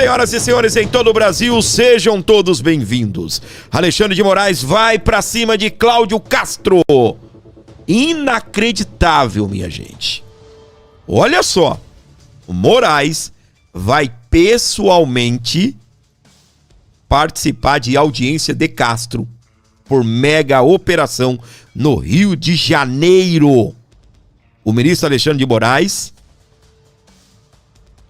Senhoras e senhores em todo o Brasil, sejam todos bem-vindos. Alexandre de Moraes vai pra cima de Cláudio Castro. Inacreditável, minha gente. Olha só, o Moraes vai pessoalmente participar de audiência de Castro por mega operação no Rio de Janeiro. O ministro Alexandre de Moraes,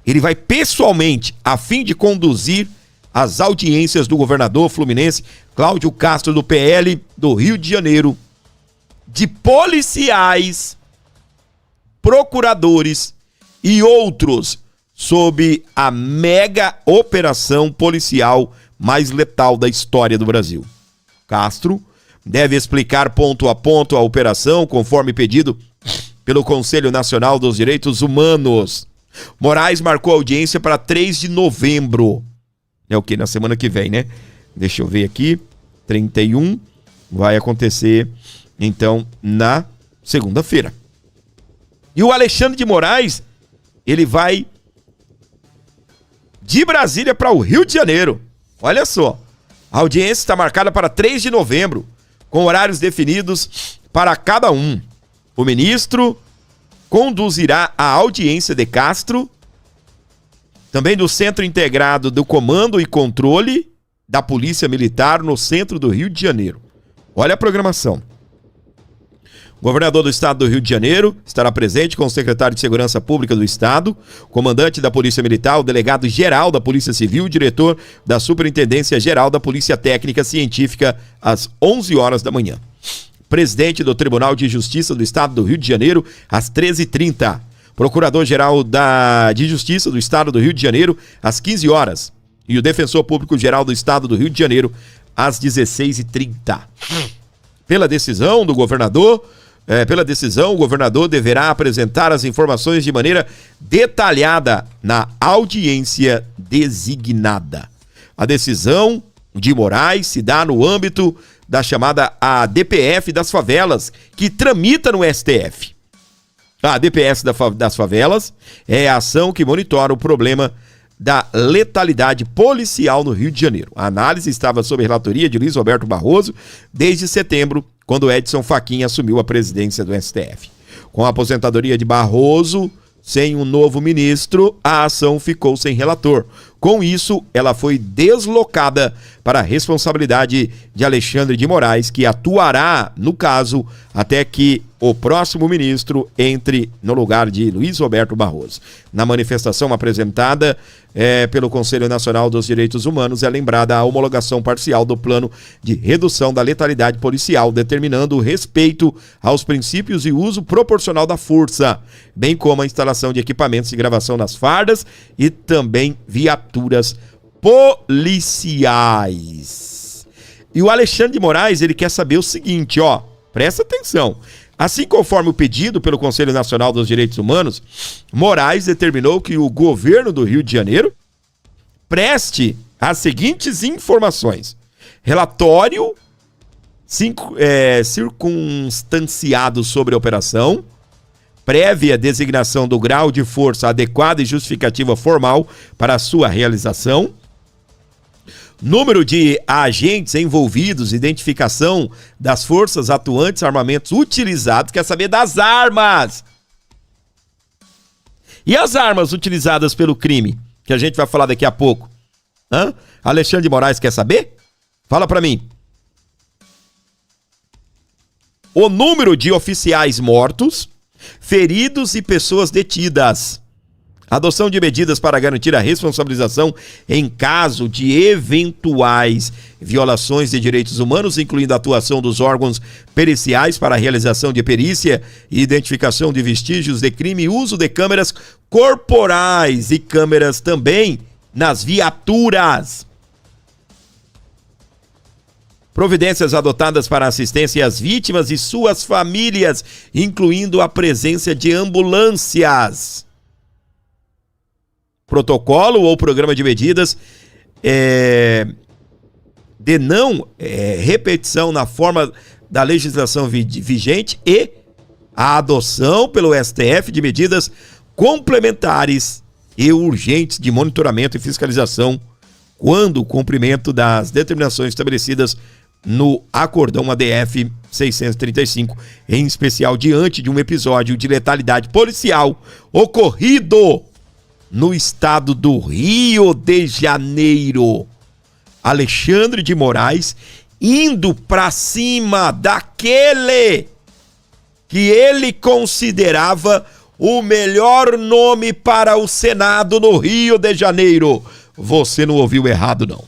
ele vai pessoalmente a fim de conduzir as audiências do governador fluminense Cláudio Castro do PL do Rio de Janeiro, de policiais, procuradores e outros sob a mega operação policial mais letal da história do Brasil. Castro deve explicar ponto a ponto a operação, conforme pedido pelo Conselho Nacional dos Direitos Humanos. Moraes marcou a audiência para 3 de novembro. É o que? Na semana que vem, né? Deixa eu ver aqui. 31 vai acontecer, então, na segunda-feira. E o Alexandre de Moraes, ele vai de Brasília para o Rio de Janeiro. Olha só. A audiência está marcada para 3 de novembro, com horários definidos para cada um. O ministro conduzirá a audiência de Castro, também do Centro Integrado do Comando e Controle da Polícia Militar no centro do Rio de Janeiro. Olha a programação. O governador do estado do Rio de Janeiro estará presente com o secretário de Segurança Pública do estado, comandante da Polícia Militar, o delegado-geral da Polícia Civil, o diretor da Superintendência Geral da Polícia Técnica Científica, às 11 horas da manhã. Presidente do Tribunal de Justiça do Estado do Rio de Janeiro, às 13h30. Procurador-Geral de Justiça do Estado do Rio de Janeiro, às 15 horas. E o Defensor Público-Geral do Estado do Rio de Janeiro, às 16h30. Pela decisão, o governador deverá apresentar as informações de maneira detalhada na audiência designada. A decisão de Moraes se dá no âmbito da chamada ADPF das favelas, que tramita no STF. A ADPF das favelas é a ação que monitora o problema da letalidade policial no Rio de Janeiro. A análise estava sob a relatoria de Luiz Roberto Barroso desde setembro, quando Edson Fachin assumiu a presidência do STF. Com a aposentadoria de Barroso, sem um novo ministro, a ação ficou sem relator. Com isso, ela foi deslocada para a responsabilidade de Alexandre de Moraes, que atuará no caso até que o próximo ministro entre no lugar de Luiz Roberto Barroso. Na manifestação apresentada pelo Conselho Nacional dos Direitos Humanos, é lembrada a homologação parcial do plano de redução da letalidade policial, determinando o respeito aos princípios e uso proporcional da força, bem como a instalação de equipamentos de gravação nas fardas e também viaturas policiais. E o Alexandre de Moraes, ele quer saber o seguinte, ó, presta atenção. Assim, conforme o pedido pelo Conselho Nacional dos Direitos Humanos, Moraes determinou que o governo do Rio de Janeiro preste as seguintes informações: relatório circunstanciado sobre a operação, prévia designação do grau de força adequada e justificativa formal para a sua realização, número de agentes envolvidos, identificação das forças atuantes, armamentos utilizados, quer saber das armas. E as armas utilizadas pelo crime, que a gente vai falar daqui a pouco? Alexandre de Moraes quer saber? Fala pra mim. O número de oficiais mortos, feridos e pessoas detidas. Adoção de medidas para garantir a responsabilização em caso de eventuais violações de direitos humanos, incluindo a atuação dos órgãos periciais para a realização de perícia e identificação de vestígios de crime e uso de câmeras corporais e câmeras também nas viaturas. Providências adotadas para assistência às vítimas e suas famílias, incluindo a presença de ambulâncias. Protocolo ou programa de medidas de não repetição na forma da legislação vigente e a adoção pelo STF de medidas complementares e urgentes de monitoramento e fiscalização quando o cumprimento das determinações estabelecidas no Acordão ADF 635, em especial diante de um episódio de letalidade policial ocorrido no estado do Rio de Janeiro. Alexandre de Moraes indo para cima daquele que ele considerava o melhor nome para o Senado no Rio de Janeiro. Você não ouviu errado, não.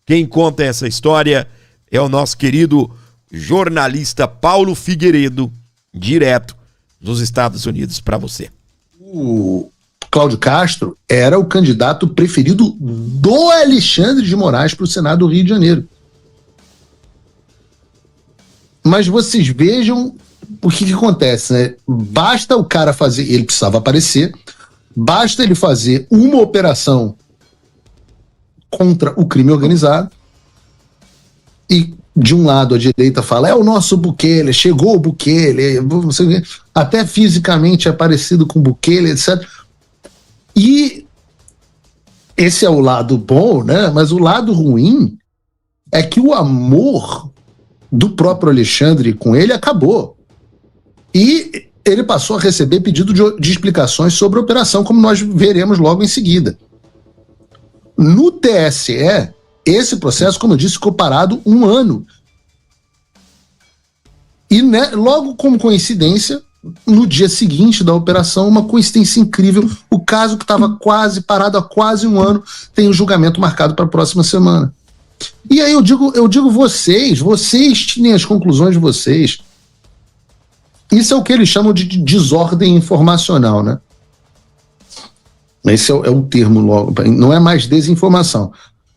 Quem conta essa história é o nosso querido jornalista Paulo Figueiredo, direto dos Estados Unidos para você. O Cláudio Castro era o candidato preferido do Alexandre de Moraes para o Senado do Rio de Janeiro. Mas vocês vejam o que acontece, né? Basta o cara fazer, ele precisava aparecer, basta ele fazer uma operação contra o crime organizado e de um lado a direita fala, é o nosso Bukele, chegou o Bukele, até fisicamente é parecido com o Bukele, etc. E esse é o lado bom, né? Mas o lado ruim é que o amor do próprio Alexandre com ele acabou. E ele passou a receber pedido de explicações sobre a operação, como nós veremos logo em seguida. No TSE, esse processo, como eu disse, ficou parado 1 ano. E né, logo como coincidência, no dia seguinte da operação, uma coincidência incrível, o caso que estava quase parado há quase 1 ano, tem o julgamento marcado para a próxima semana. E aí eu digo vocês tirem as conclusões de vocês. Isso é o que eles chamam de desordem informacional, né? Esse é o termo, não é mais desinformação,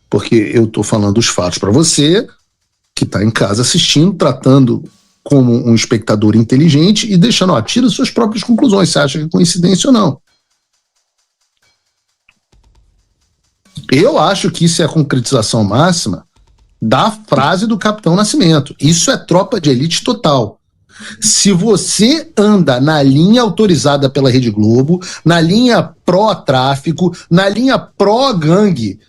porque eu estou falando os fatos para você, que está em casa assistindo, tratando como um espectador inteligente e deixando, tira suas próprias conclusões, você acha que é coincidência ou não. Eu acho que isso é a concretização máxima da frase do Capitão Nascimento. Isso é tropa de elite total. Se você anda na linha autorizada pela Rede Globo, na linha pró-tráfico, na linha pró-gangue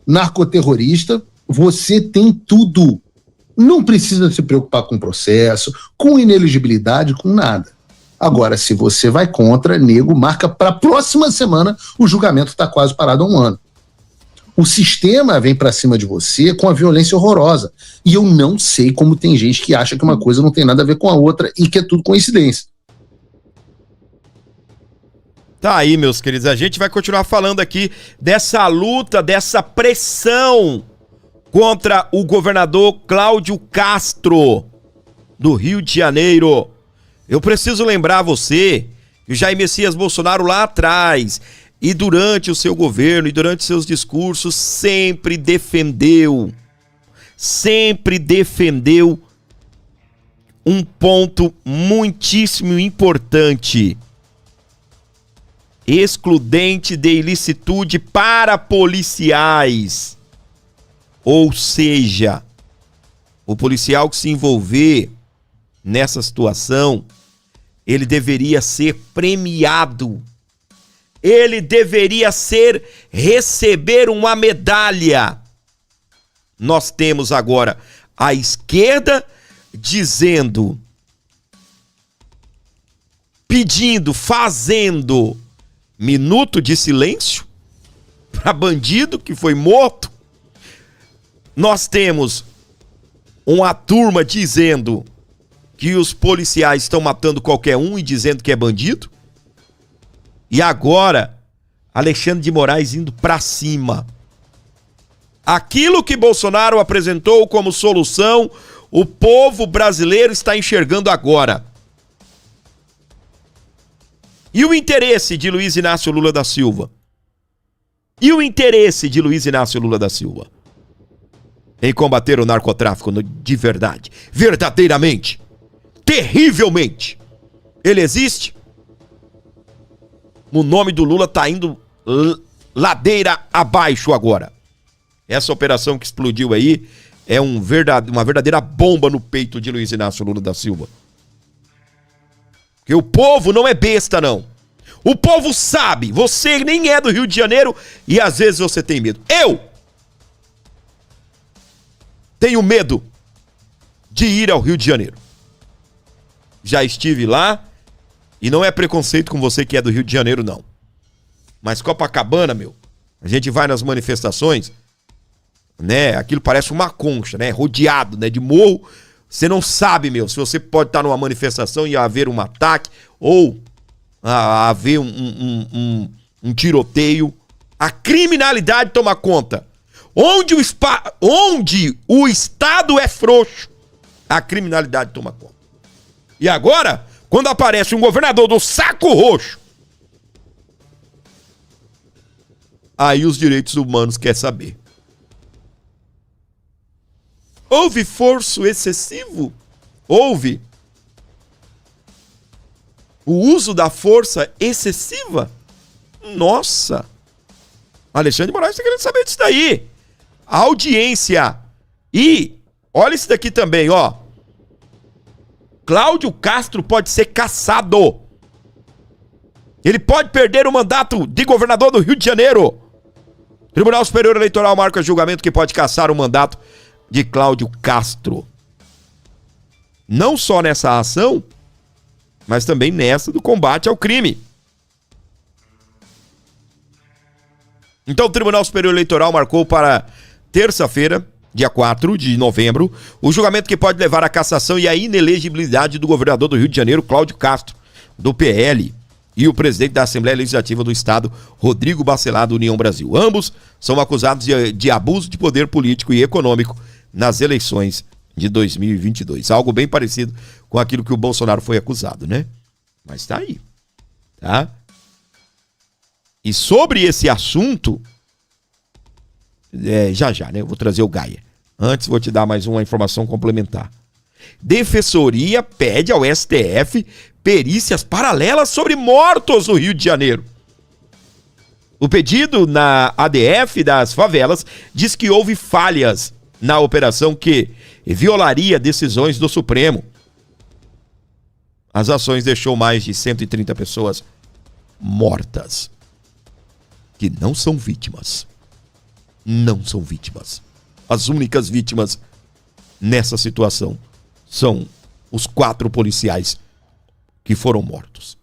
narcoterrorista, você tem tudo. Não precisa se preocupar com processo, com inelegibilidade, com nada. Agora, se você vai contra, nego, marca para a próxima semana, o julgamento está quase parado há 1 ano. O sistema vem para cima de você com a violência horrorosa. E eu não sei como tem gente que acha que uma coisa não tem nada a ver com a outra e que é tudo coincidência. Tá aí, meus queridos. A gente vai continuar falando aqui dessa luta, dessa pressão contra o governador Cláudio Castro, do Rio de Janeiro. Eu preciso lembrar você que o Jair Messias Bolsonaro lá atrás e durante o seu governo e durante seus discursos sempre defendeu um ponto muitíssimo importante: excludente de ilicitude para policiais. Ou seja, o policial que se envolver nessa situação, ele deveria ser premiado. Ele deveria receber uma medalha. Nós temos agora a esquerda dizendo, pedindo, fazendo minuto de silêncio para bandido que foi morto. Nós temos uma turma dizendo que os policiais estão matando qualquer um e dizendo que é bandido. E agora, Alexandre de Moraes indo para cima. Aquilo que Bolsonaro apresentou como solução, o povo brasileiro está enxergando agora. E o interesse de Luiz Inácio Lula da Silva? Em combater o narcotráfico de verdade, verdadeiramente, terrivelmente. Ele existe? O nome do Lula tá indo ladeira abaixo agora. Essa operação que explodiu aí é uma verdadeira bomba no peito de Luiz Inácio Lula da Silva. Porque o povo não é besta, não. O povo sabe, você nem é do Rio de Janeiro e às vezes você tem medo. Eu tenho medo de ir ao Rio de Janeiro. Já estive lá e não é preconceito com você que é do Rio de Janeiro, não. Mas Copacabana, meu, a gente vai nas manifestações, né? Aquilo parece uma concha, né? Rodeado, né? De morro. Você não sabe, meu, se você pode estar numa manifestação e haver um ataque ou haver um tiroteio. A criminalidade toma conta. Onde o Estado é frouxo, a criminalidade toma conta. E agora, quando aparece um governador do saco roxo, aí os direitos humanos querem saber. Houve esforço excessivo? Houve o uso da força excessiva? Nossa! Alexandre de Moraes está querendo saber disso daí. A audiência. E olha isso daqui também, ó. Cláudio Castro pode ser cassado. Ele pode perder o mandato de governador do Rio de Janeiro. Tribunal Superior Eleitoral marca julgamento que pode cassar o mandato de Cláudio Castro. Não só nessa ação, mas também nessa do combate ao crime. Então o Tribunal Superior Eleitoral marcou para terça-feira, dia 4 de novembro, o julgamento que pode levar à cassação e à inelegibilidade do governador do Rio de Janeiro, Cláudio Castro, do PL, e o presidente da Assembleia Legislativa do Estado, Rodrigo Bacelar, do União Brasil. Ambos são acusados de abuso de poder político e econômico nas eleições de 2022. Algo bem parecido com aquilo que o Bolsonaro foi acusado, né? Mas tá aí, tá? E sobre esse assunto, já, né? Eu vou trazer o Gaia. Antes vou te dar mais uma informação complementar. Defensoria pede ao STF perícias paralelas sobre mortos no Rio de Janeiro. O pedido na ADF das favelas diz que houve falhas na operação que violaria decisões do Supremo. As ações deixou mais de 130 pessoas mortas, que não são vítimas. Não são vítimas. As únicas vítimas nessa situação são os 4 policiais que foram mortos.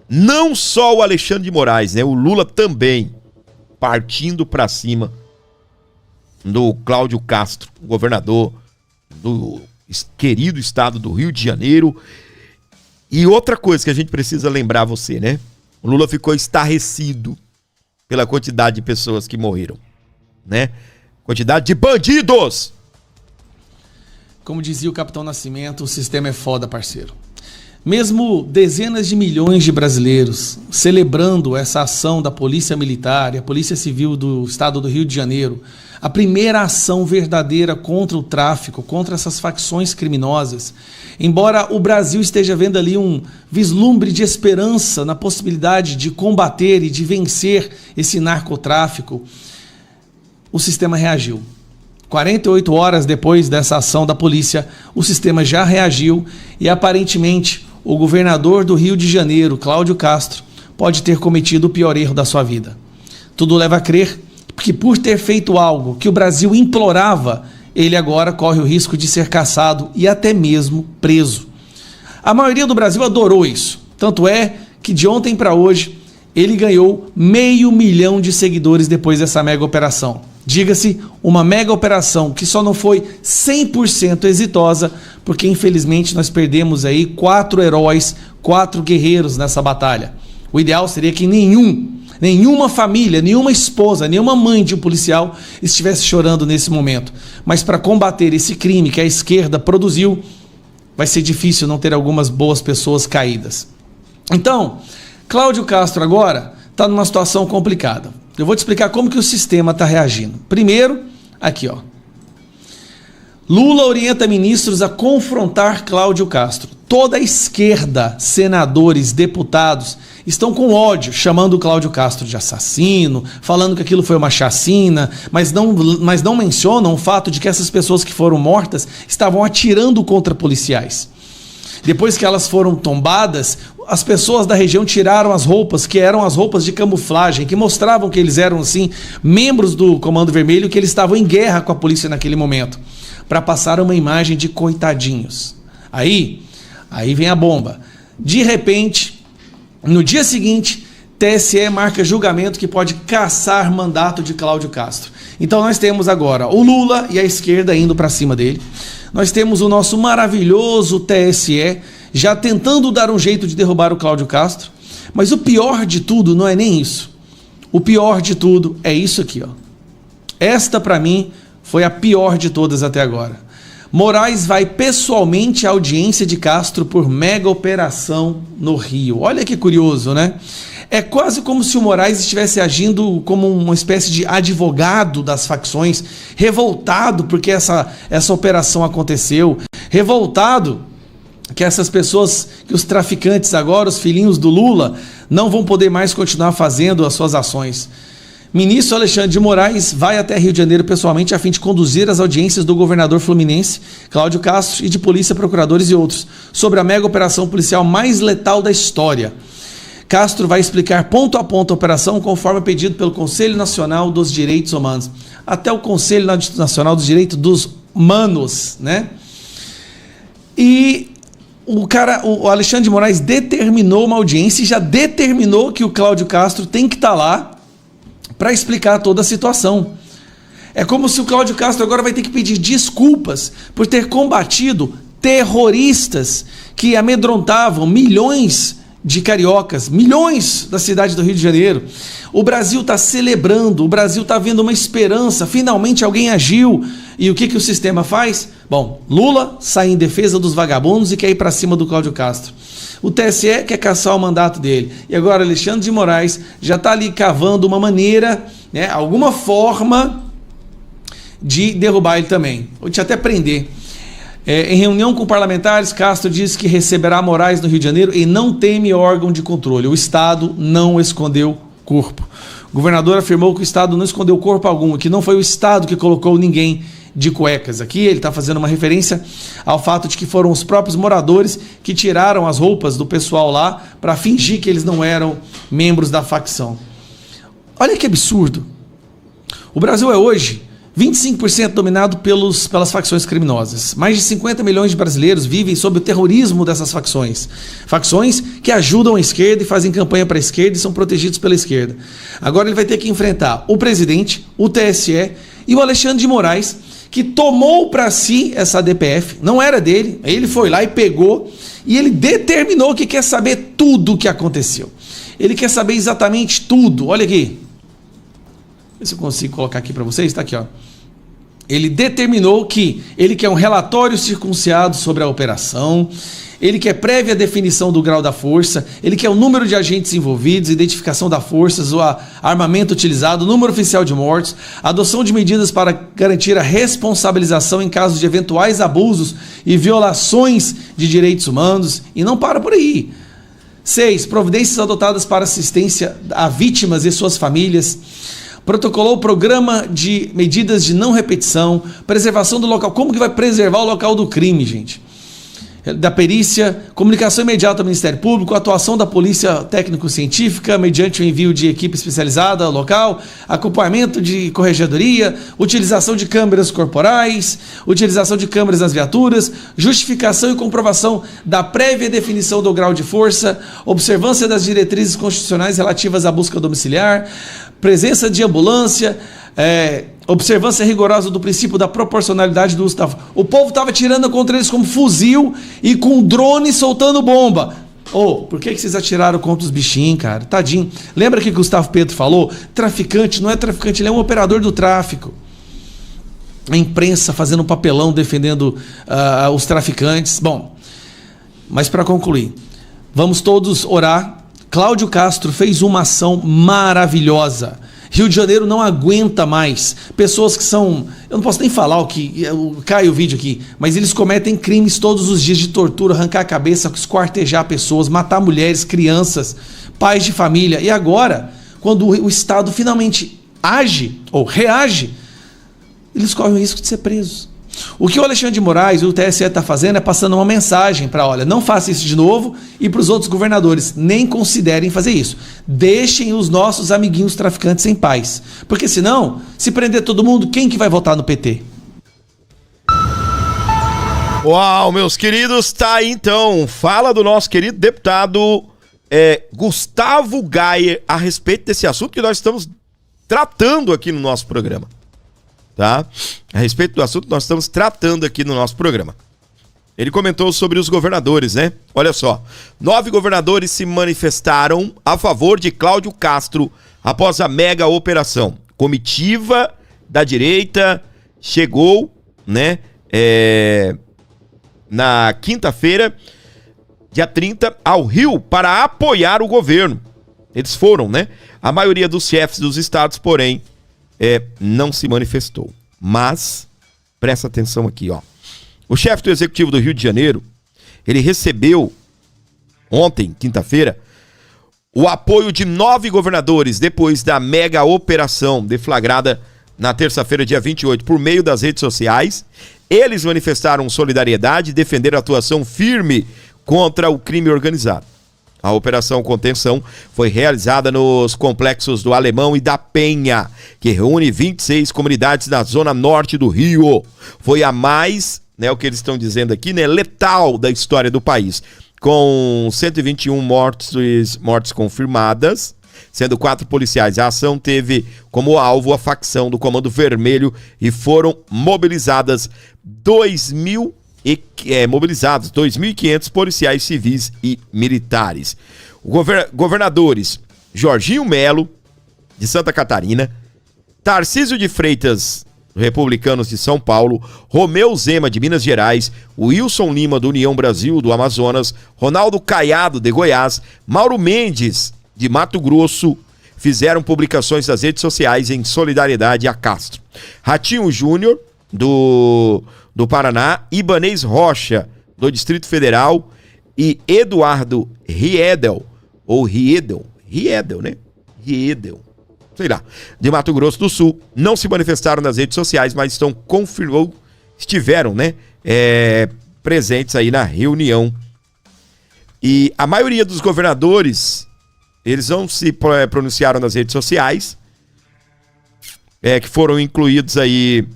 Não só o Alexandre de Moraes, né? O Lula também partindo para cima do Cláudio Castro, governador do querido estado do Rio de Janeiro. E outra coisa que a gente precisa lembrar você, né? O Lula ficou estarrecido pela quantidade de pessoas que morreram, né? Quantidade de bandidos! Como dizia o Capitão Nascimento, o sistema é foda, parceiro. Mesmo dezenas de milhões de brasileiros celebrando essa ação da Polícia Militar e a Polícia Civil do Estado do Rio de Janeiro, a primeira ação verdadeira contra o tráfico, contra essas facções criminosas, embora o Brasil esteja vendo ali um vislumbre de esperança na possibilidade de combater e de vencer esse narcotráfico, o sistema reagiu. 48 horas depois dessa ação da polícia, o sistema já reagiu e aparentemente o governador do Rio de Janeiro, Cláudio Castro, pode ter cometido o pior erro da sua vida. Tudo leva a crer que por ter feito algo que o Brasil implorava, ele agora corre o risco de ser cassado e até mesmo preso. A maioria do Brasil adorou isso. Tanto é que de ontem para hoje ele ganhou 500 mil de seguidores depois dessa mega operação. Diga-se, uma mega operação que só não foi 100% exitosa, porque infelizmente nós perdemos aí 4 heróis, 4 guerreiros nessa batalha. O ideal seria que nenhuma família, nenhuma esposa, nenhuma mãe de um policial estivesse chorando nesse momento. Mas para combater esse crime que a esquerda produziu, vai ser difícil não ter algumas boas pessoas caídas. Então, Cláudio Castro agora está numa situação complicada. Eu vou te explicar como que o sistema está reagindo. Primeiro, aqui ó. Lula orienta ministros a confrontar Cláudio Castro. toda a esquerda, senadores, deputados, estão com ódio, chamando o Cláudio Castro de assassino, falando que aquilo foi uma chacina, mas não mencionam o fato de que essas pessoas que foram mortas estavam atirando contra policiais. Depois que elas foram tombadas, as pessoas da região tiraram as roupas, que eram as roupas de camuflagem, que mostravam que eles eram, assim, membros do Comando Vermelho, que eles estavam em guerra com a polícia naquele momento, para passar uma imagem de coitadinhos. Aí vem a bomba. De repente, no dia seguinte, TSE marca julgamento que pode cassar mandato de Cláudio Castro. Então nós temos agora o Lula e a esquerda indo para cima dele. Nós temos o nosso maravilhoso TSE já tentando dar um jeito de derrubar o Cláudio Castro. Mas o pior de tudo não é nem isso. O pior de tudo é isso aqui, ó. Esta, para mim, foi a pior de todas até agora. Moraes vai pessoalmente à audiência de Castro por mega operação no Rio. Olha que curioso, né? É quase como se o Moraes estivesse agindo como uma espécie de advogado das facções, revoltado porque essa operação aconteceu, revoltado que essas pessoas, que os traficantes agora, os filhinhos do Lula, não vão poder mais continuar fazendo as suas ações. Ministro Alexandre de Moraes vai até Rio de Janeiro pessoalmente a fim de conduzir as audiências do governador fluminense, Cláudio Castro, e de polícia, procuradores e outros, sobre a mega operação policial mais letal da história. Castro vai explicar ponto a ponto a operação conforme pedido pelo Conselho Nacional dos Direitos Humanos. Até o Conselho Nacional dos Direitos dos Humanos, né? E o Alexandre de Moraes determinou uma audiência e já determinou que o Cláudio Castro tem que estar lá para explicar toda a situação. É como se o Cláudio Castro agora vai ter que pedir desculpas por ter combatido terroristas que amedrontavam milhões de cariocas, milhões da cidade do Rio de Janeiro. O Brasil está celebrando, o Brasil está vendo uma esperança, finalmente alguém agiu. E o que o sistema faz? Bom, Lula sai em defesa dos vagabundos e quer ir para cima do Cláudio Castro. O TSE quer cassar o mandato dele. E agora Alexandre de Moraes já está ali cavando uma maneira, né, alguma forma de derrubar ele também. Ou de até prender. Em reunião com parlamentares, Castro disse que receberá Moraes no Rio de Janeiro e não teme órgão de controle. O Estado não escondeu corpo. O governador afirmou que o Estado não escondeu corpo algum, que não foi o Estado que colocou ninguém de cuecas. Aqui ele está fazendo uma referência ao fato de que foram os próprios moradores que tiraram as roupas do pessoal lá para fingir que eles não eram membros da facção. Olha que absurdo. O Brasil é hoje 25% dominado pelas facções criminosas. Mais de 50 milhões de brasileiros vivem sob o terrorismo dessas facções. Facções que ajudam a esquerda e fazem campanha para a esquerda e são protegidos pela esquerda. Agora ele vai ter que enfrentar o presidente, o TSE e o Alexandre de Moraes, que tomou para si essa DPF, não era dele, ele foi lá e pegou, e ele determinou que quer saber tudo o que aconteceu. Ele quer saber exatamente tudo. Olha aqui. Vê se eu consigo colocar aqui para vocês, está aqui, ó. Ele determinou que ele quer um relatório circuncidado sobre a operação, ele quer prévia definição do grau da força, ele quer o número de agentes envolvidos, identificação das forças, o armamento utilizado, número oficial de mortos, adoção de medidas para garantir a responsabilização em caso de eventuais abusos e violações de direitos humanos, e não para por aí. 6. Providências adotadas para assistência a vítimas e suas famílias. Protocolou o programa de medidas de não repetição, preservação do local. Como que vai preservar o local do crime, gente? Da perícia, comunicação imediata ao Ministério Público, atuação da Polícia Técnico-Científica mediante o envio de equipe especializada ao local, acompanhamento de corregedoria, utilização de câmeras corporais, utilização de câmeras nas viaturas, justificação e comprovação da prévia definição do grau de força, observância das diretrizes constitucionais relativas à busca domiciliar, presença de ambulância, observância rigorosa do princípio da proporcionalidade do uso da... O povo estava tirando contra eles como fuzil e com drone soltando bomba. Por que vocês atiraram contra os bichinhos, cara? Tadinho. Lembra que o Gustavo Petro falou? Traficante não é traficante, ele é um operador do tráfico. A imprensa fazendo um papelão defendendo os traficantes. Bom, mas para concluir, vamos todos orar. Cláudio Castro fez uma ação maravilhosa. Rio de Janeiro não aguenta mais pessoas que são... Eu não posso nem falar o que... Cai o vídeo aqui. Mas eles cometem crimes todos os dias de tortura, arrancar a cabeça, esquartejar pessoas, matar mulheres, crianças, pais de família. E agora, quando o Estado finalmente age ou reage, eles correm o risco de ser presos. O que o Alexandre de Moraes e o TSE está fazendo é passando uma mensagem para, olha, não faça isso de novo, e para os outros governadores, nem considerem fazer isso. Deixem os nossos amiguinhos traficantes em paz. Porque senão, se prender todo mundo, quem que vai votar no PT? Uau, meus queridos, tá aí então. Fala do nosso querido deputado Gustavo Gayer a respeito desse assunto que nós estamos tratando aqui no nosso programa. Tá? A respeito do assunto que nós estamos tratando aqui no nosso programa. Ele comentou sobre os governadores, né? Olha só, 9 governadores se manifestaram a favor de Cláudio Castro após a mega operação. Comitiva da direita chegou, né, na quinta-feira, dia 30, ao Rio para apoiar o governo. Eles foram, né? A maioria dos chefes dos estados, porém, não se manifestou. Mas, presta atenção aqui, ó. O chefe do Executivo do Rio de Janeiro, ele recebeu ontem, quinta-feira, o apoio de 9 governadores depois da mega operação deflagrada na terça-feira, dia 28, por meio das redes sociais. Eles manifestaram solidariedade e defenderam a atuação firme contra o crime organizado. A operação contenção foi realizada nos complexos do Alemão e da Penha, que reúne 26 comunidades na zona norte do Rio. Foi a mais, né, o que eles estão dizendo aqui, né, letal da história do país, com 121 mortes confirmadas, sendo 4 policiais. A ação teve como alvo a facção do Comando Vermelho e foram mobilizadas 2.500 policiais civis e militares. Governadores Jorginho Melo, de Santa Catarina, Tarcísio de Freitas, Republicanos de São Paulo, Romeu Zema, de Minas Gerais, Wilson Lima, do União Brasil, do Amazonas, Ronaldo Caiado, de Goiás, Mauro Mendes, de Mato Grosso, fizeram publicações nas redes sociais em solidariedade a Castro. Ratinho Júnior, do Paraná, Ibanez Rocha, do Distrito Federal, e Eduardo Riedel, né? Riedel, sei lá, de Mato Grosso do Sul, não se manifestaram nas redes sociais, mas estiveram, né, presentes aí na reunião. E a maioria dos governadores, eles não se pronunciaram nas redes sociais, que foram incluídos aí,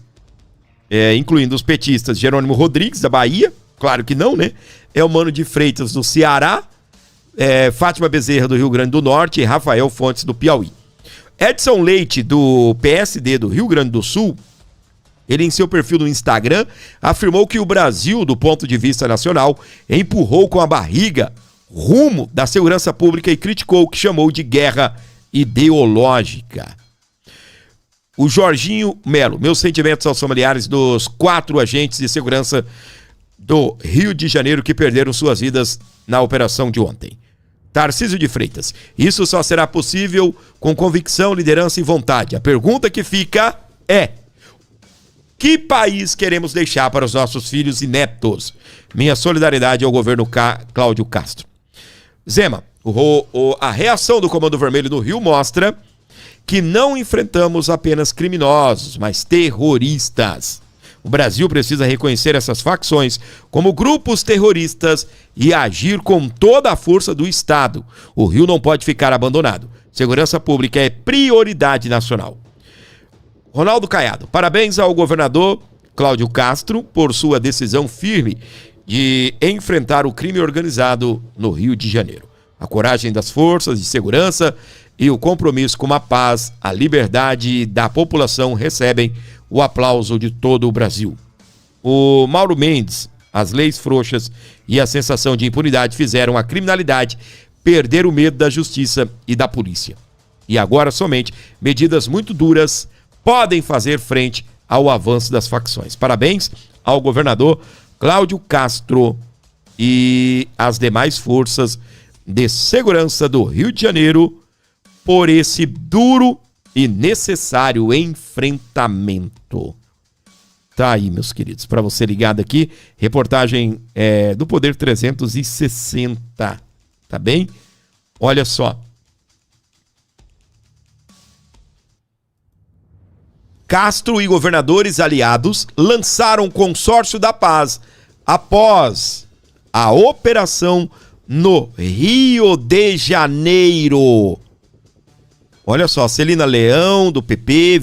incluindo os petistas Jerônimo Rodrigues, da Bahia, claro que não, né? Elmano de Freitas, do Ceará, Fátima Bezerra, do Rio Grande do Norte, e Rafael Fontes, do Piauí. Edson Leite, do PSD do Rio Grande do Sul, ele em seu perfil no Instagram afirmou que o Brasil, do ponto de vista nacional, empurrou com a barriga rumo da segurança pública e criticou o que chamou de guerra ideológica. O Jorginho Melo, meus sentimentos aos familiares dos 4 agentes de segurança do Rio de Janeiro que perderam suas vidas na operação de ontem. Tarcísio de Freitas, isso só será possível com convicção, liderança e vontade. A pergunta que fica é: que país queremos deixar para os nossos filhos e netos? Minha solidariedade ao governo Cláudio Castro. Zema, a reação do Comando Vermelho no Rio mostra que não enfrentamos apenas criminosos, mas terroristas. O Brasil precisa reconhecer essas facções como grupos terroristas e agir com toda a força do Estado. O Rio não pode ficar abandonado. Segurança pública é prioridade nacional. Ronaldo Caiado, parabéns ao governador Cláudio Castro por sua decisão firme de enfrentar o crime organizado no Rio de Janeiro. A coragem das forças de segurança e o compromisso com a paz, a liberdade da população recebem o aplauso de todo o Brasil. O Mauro Mendes, as leis frouxas e a sensação de impunidade fizeram a criminalidade perder o medo da justiça e da polícia. E agora somente medidas muito duras podem fazer frente ao avanço das facções. Parabéns ao governador Cláudio Castro e às demais forças de segurança do Rio de Janeiro por esse duro e necessário enfrentamento. Tá aí, meus queridos, para você ligado aqui, reportagem do Poder 360, tá bem? Olha só. Castro e governadores aliados lançaram consórcio da paz após a operação no Rio de Janeiro. Olha só, Celina Leão, do PP,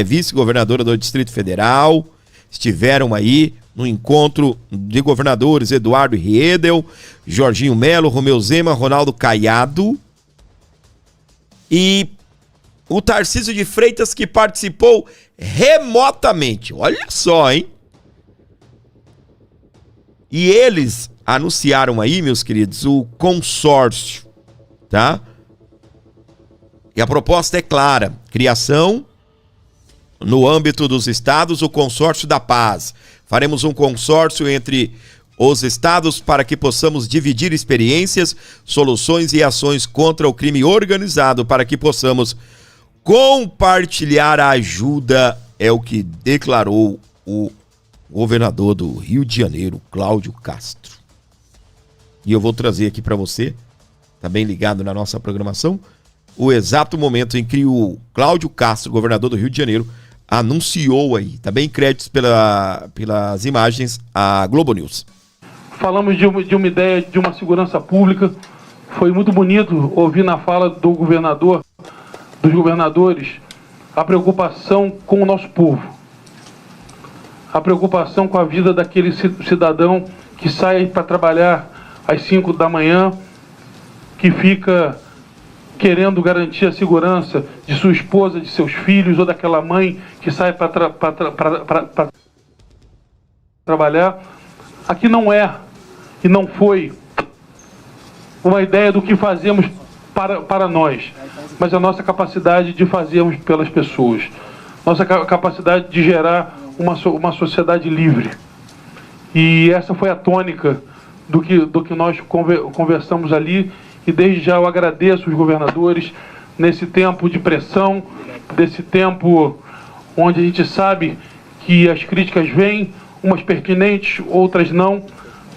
vice-governadora do Distrito Federal, estiveram aí no encontro de governadores Eduardo Riedel, Jorginho Melo, Romeu Zema, Ronaldo Caiado e o Tarcísio de Freitas, que participou remotamente. Olha só, hein? E eles anunciaram aí, meus queridos, o consórcio, tá? E a proposta é clara: criação, no âmbito dos estados, o consórcio da paz. Faremos um consórcio entre os estados para que possamos dividir experiências, soluções e ações contra o crime organizado, para que possamos compartilhar a ajuda, é o que declarou o governador do Rio de Janeiro, Cláudio Castro. E eu vou trazer aqui para você, tá bem ligado na nossa programação, o exato momento em que o Cláudio Castro, governador do Rio de Janeiro, anunciou aí, tá bem? Créditos pelas imagens, a Globo News. Falamos de uma ideia de uma segurança pública. Foi muito bonito ouvir na fala do governador, dos governadores, a preocupação com o nosso povo. A preocupação com a vida daquele cidadão que sai para trabalhar às 5 da manhã, que fica querendo garantir a segurança de sua esposa, de seus filhos, ou daquela mãe que sai para trabalhar. Aqui não é e não foi uma ideia do que fazemos para nós, mas a nossa capacidade de fazermos pelas pessoas, nossa capacidade de gerar uma sociedade livre. E essa foi a tônica do que nós conversamos ali. E desde já eu agradeço os governadores nesse tempo de pressão, desse tempo onde a gente sabe que as críticas vêm, umas pertinentes, outras não,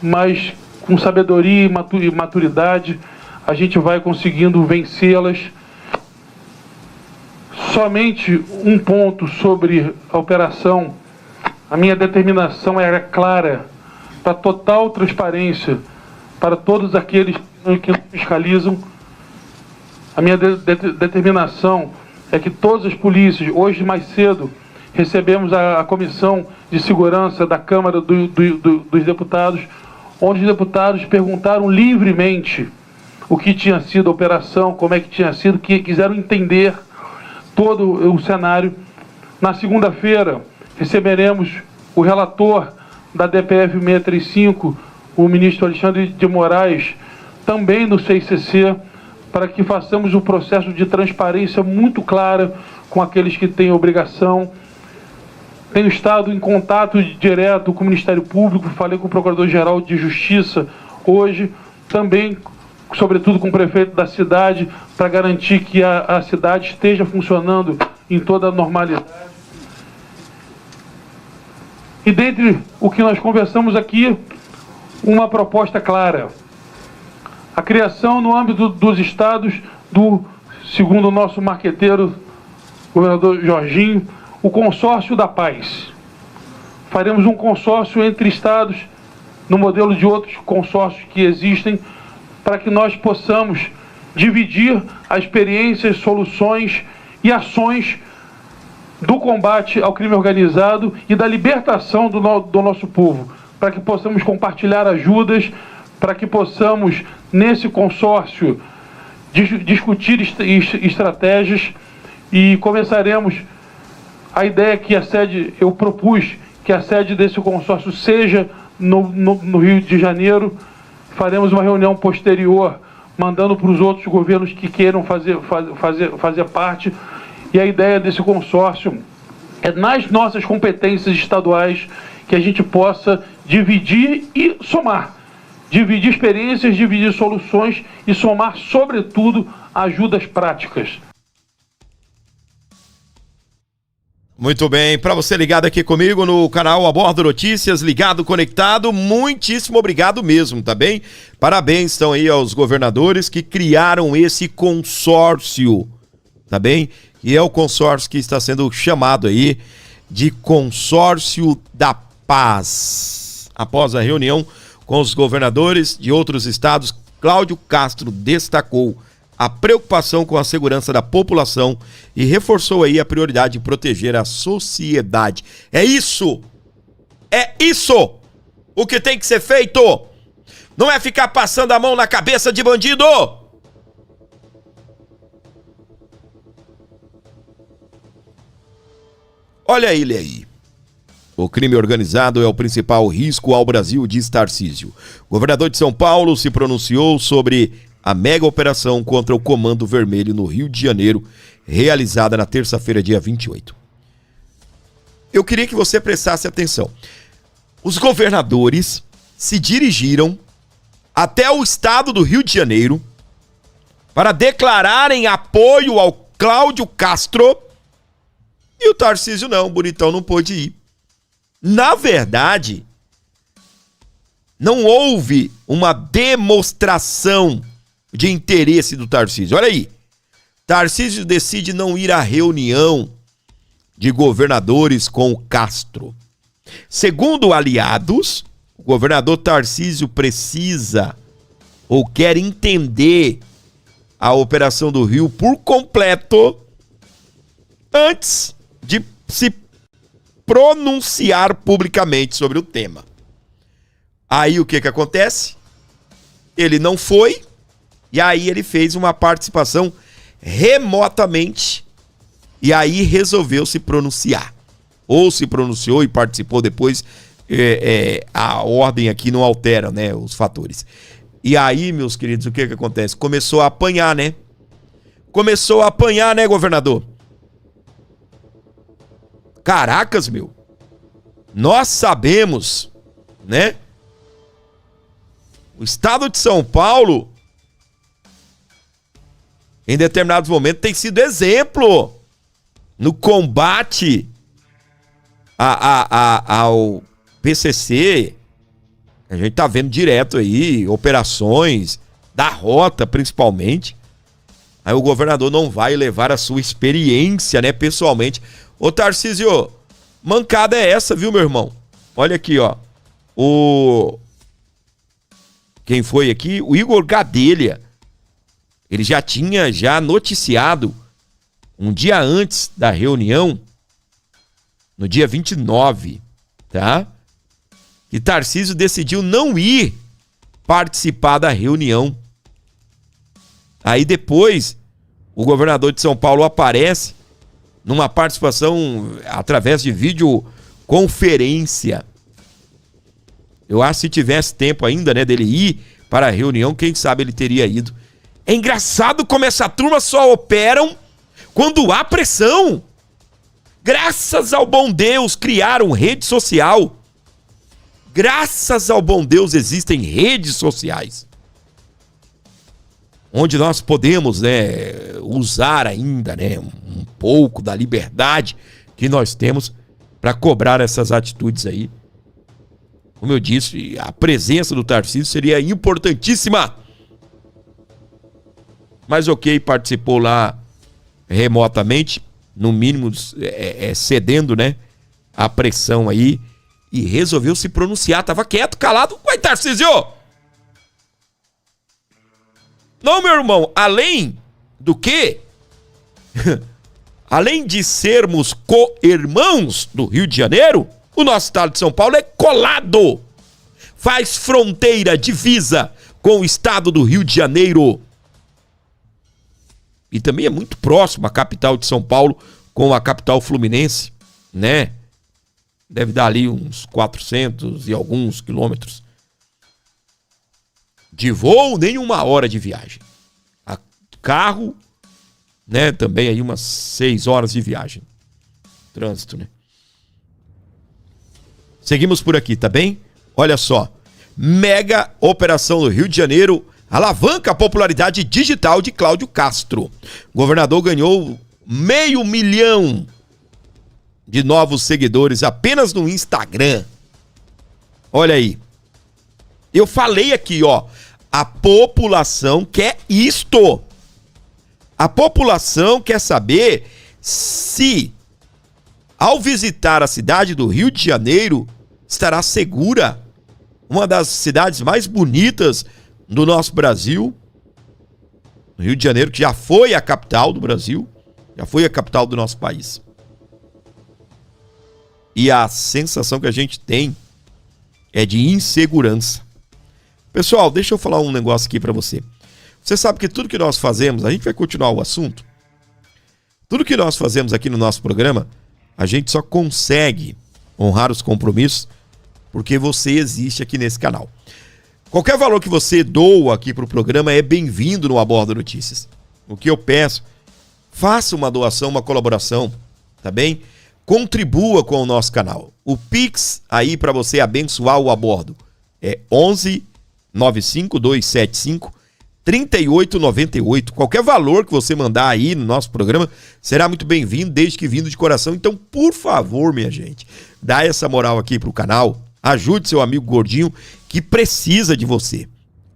mas com sabedoria e maturidade a gente vai conseguindo vencê-las. Somente um ponto sobre a operação: a minha determinação era clara, para total transparência para todos aqueles que nos fiscalizam. A minha determinação é que todas as polícias, hoje mais cedo, recebemos a Comissão de Segurança da Câmara dos Deputados, onde os deputados perguntaram livremente o que tinha sido a operação, como é que tinha sido, que quiseram entender todo o cenário. Na segunda-feira, receberemos o relator da DPF 635, o ministro Alexandre de Moraes, também no CICC, para que façamos um processo de transparência muito clara com aqueles que têm obrigação. Tenho estado em contato direto com o Ministério Público, falei com o Procurador-Geral de Justiça hoje, também, sobretudo com o prefeito da cidade, para garantir que a cidade esteja funcionando em toda a normalidade. E dentre o que nós conversamos aqui, uma proposta clara: a criação no âmbito dos estados segundo o nosso marqueteiro, governador Jorginho, o consórcio da paz. Faremos um consórcio entre estados, no modelo de outros consórcios que existem, para que nós possamos dividir as experiências, soluções e ações do combate ao crime organizado e da libertação do nosso povo, para que possamos compartilhar ajudas, para que possamos, nesse consórcio, discutir estratégias. E começaremos. A ideia que eu propus que a sede desse consórcio seja no Rio de Janeiro. Faremos uma reunião posterior, mandando para os outros governos que queiram fazer parte. E a ideia desse consórcio é, nas nossas competências estaduais, que a gente possa dividir e somar. Dividir experiências, dividir soluções e somar, sobretudo, ajudas práticas. Muito bem, para você ligado aqui comigo no canal Abordo Notícias, ligado, conectado, muitíssimo obrigado mesmo, tá bem? Parabéns então aí aos governadores que criaram esse consórcio, tá bem? E é o consórcio que está sendo chamado aí de Consórcio da Paz. Após a reunião com os governadores de outros estados, Cláudio Castro destacou a preocupação com a segurança da população e reforçou aí a prioridade de proteger a sociedade. É isso o que tem que ser feito. Não é ficar passando a mão na cabeça de bandido. Olha ele aí. O crime organizado é o principal risco ao Brasil, diz Tarcísio. O governador de São Paulo se pronunciou sobre a mega operação contra o Comando Vermelho no Rio de Janeiro, realizada na terça-feira, dia 28. Eu queria que você prestasse atenção. Os governadores se dirigiram até o estado do Rio de Janeiro para declararem apoio ao Cláudio Castro e o Tarcísio não, o bonitão não pôde ir. Na verdade, não houve uma demonstração de interesse do Tarcísio. Olha aí, Tarcísio decide não ir à reunião de governadores com o Castro. Segundo aliados, o governador Tarcísio precisa ou quer entender a operação do Rio por completo antes de se pronunciar publicamente sobre o tema. Aí o que acontece? Ele não foi. E aí ele fez uma participação remotamente e aí resolveu se pronunciar. Ou se pronunciou e participou depois, a ordem aqui não altera, né, os fatores. E aí, meus queridos, o que acontece? Começou a apanhar, né? Governador? Caracas, meu. Nós sabemos, né? O estado de São Paulo em determinados momentos tem sido exemplo no combate ao PCC. A gente tá vendo direto aí operações da rota, principalmente. Aí o governador não vai levar a sua experiência, né, pessoalmente. Ô Tarcísio, mancada é essa, viu, meu irmão? Olha aqui, ó. Quem foi aqui? O Igor Gadelha. Ele já tinha noticiado um dia antes da reunião, no dia 29, tá? Que Tarcísio decidiu não ir participar da reunião. Aí depois, o governador de São Paulo aparece numa participação através de videoconferência. Eu acho que se tivesse tempo ainda, né, dele ir para a reunião, quem sabe ele teria ido. É engraçado como essa turma só operam quando há pressão. Graças ao bom Deus criaram rede social. Graças ao bom Deus existem redes sociais. Onde nós podemos, né, usar ainda, né, um pouco da liberdade que nós temos para cobrar essas atitudes aí. Como eu disse, a presença do Tarcísio seria importantíssima. Mas ok, participou lá remotamente, no mínimo cedendo, né, a pressão aí, e resolveu se pronunciar. Tava quieto, calado. Ué, Tarcísio! Não, meu irmão, além do que, além de sermos co-irmãos do Rio de Janeiro, o nosso estado de São Paulo é colado. Faz fronteira, divisa com o estado do Rio de Janeiro. E também é muito próximo a capital de São Paulo com a capital fluminense, né? Deve dar ali uns 400 e alguns quilômetros. De voo, nem 1 hora de viagem. A carro, né? Também aí umas 6 horas de viagem. Trânsito, né? Seguimos por aqui, tá bem? Olha só. Mega operação no Rio de Janeiro alavanca a popularidade digital de Cláudio Castro. O governador ganhou 500 mil de novos seguidores apenas no Instagram. Olha aí. Eu falei aqui, ó. A população quer isto. A população quer saber se, ao visitar a cidade do Rio de Janeiro, estará segura. Uma das cidades mais bonitas do nosso Brasil. O Rio de Janeiro, que já foi a capital do Brasil, já foi a capital do nosso país. E a sensação que a gente tem é de insegurança. Pessoal, deixa eu falar um negócio aqui pra você. Você sabe que tudo que nós fazemos, a gente vai continuar o assunto. Tudo que nós fazemos aqui no nosso programa, a gente só consegue honrar os compromissos porque você existe aqui nesse canal. Qualquer valor que você doa aqui pro programa é bem-vindo no Aborda Notícias. O que eu peço, faça uma doação, uma colaboração, tá bem? Contribua com o nosso canal. O Pix aí para você abençoar o Abordo é 11 95275 3898. Qualquer valor que você mandar aí no nosso programa será muito bem-vindo, desde que vindo de coração. Então, por favor, minha gente, dá essa moral aqui pro canal. Ajude seu amigo gordinho que precisa de você.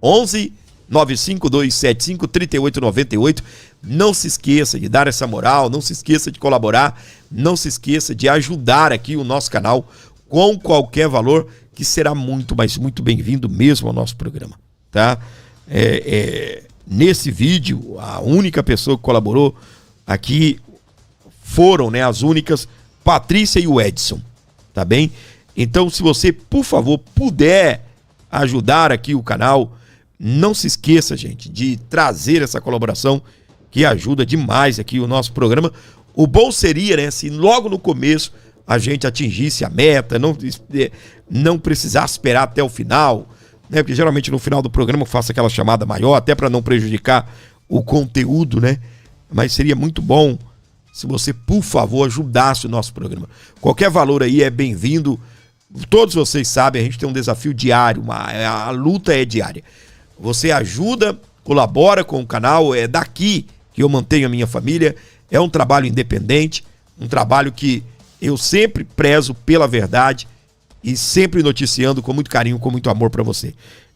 11 95275 3898. Não se esqueça de dar essa moral, não se esqueça de colaborar, não se esqueça de ajudar aqui o nosso canal com qualquer valor, que será muito, mas muito bem-vindo mesmo ao nosso programa, tá? Nesse vídeo, a única pessoa que colaborou aqui foram, né, as únicas, Patrícia e o Edson, tá bem? Então, se você, por favor, puder ajudar aqui o canal, não se esqueça, gente, de trazer essa colaboração que ajuda demais aqui o nosso programa. O bom seria, né, se logo no começo a gente atingisse a meta, não precisasse esperar até o final, né? Porque geralmente no final do programa eu faço aquela chamada maior, até para não prejudicar o conteúdo, né? Mas seria muito bom se você, por favor, ajudasse o nosso programa. Qualquer valor aí é bem-vindo. Todos vocês sabem, a gente tem um desafio diário, a luta é diária. Você ajuda, colabora com o canal, é daqui que eu mantenho a minha família. É um trabalho independente, um trabalho que eu sempre prezo pela verdade e sempre noticiando com muito carinho, com muito amor para você.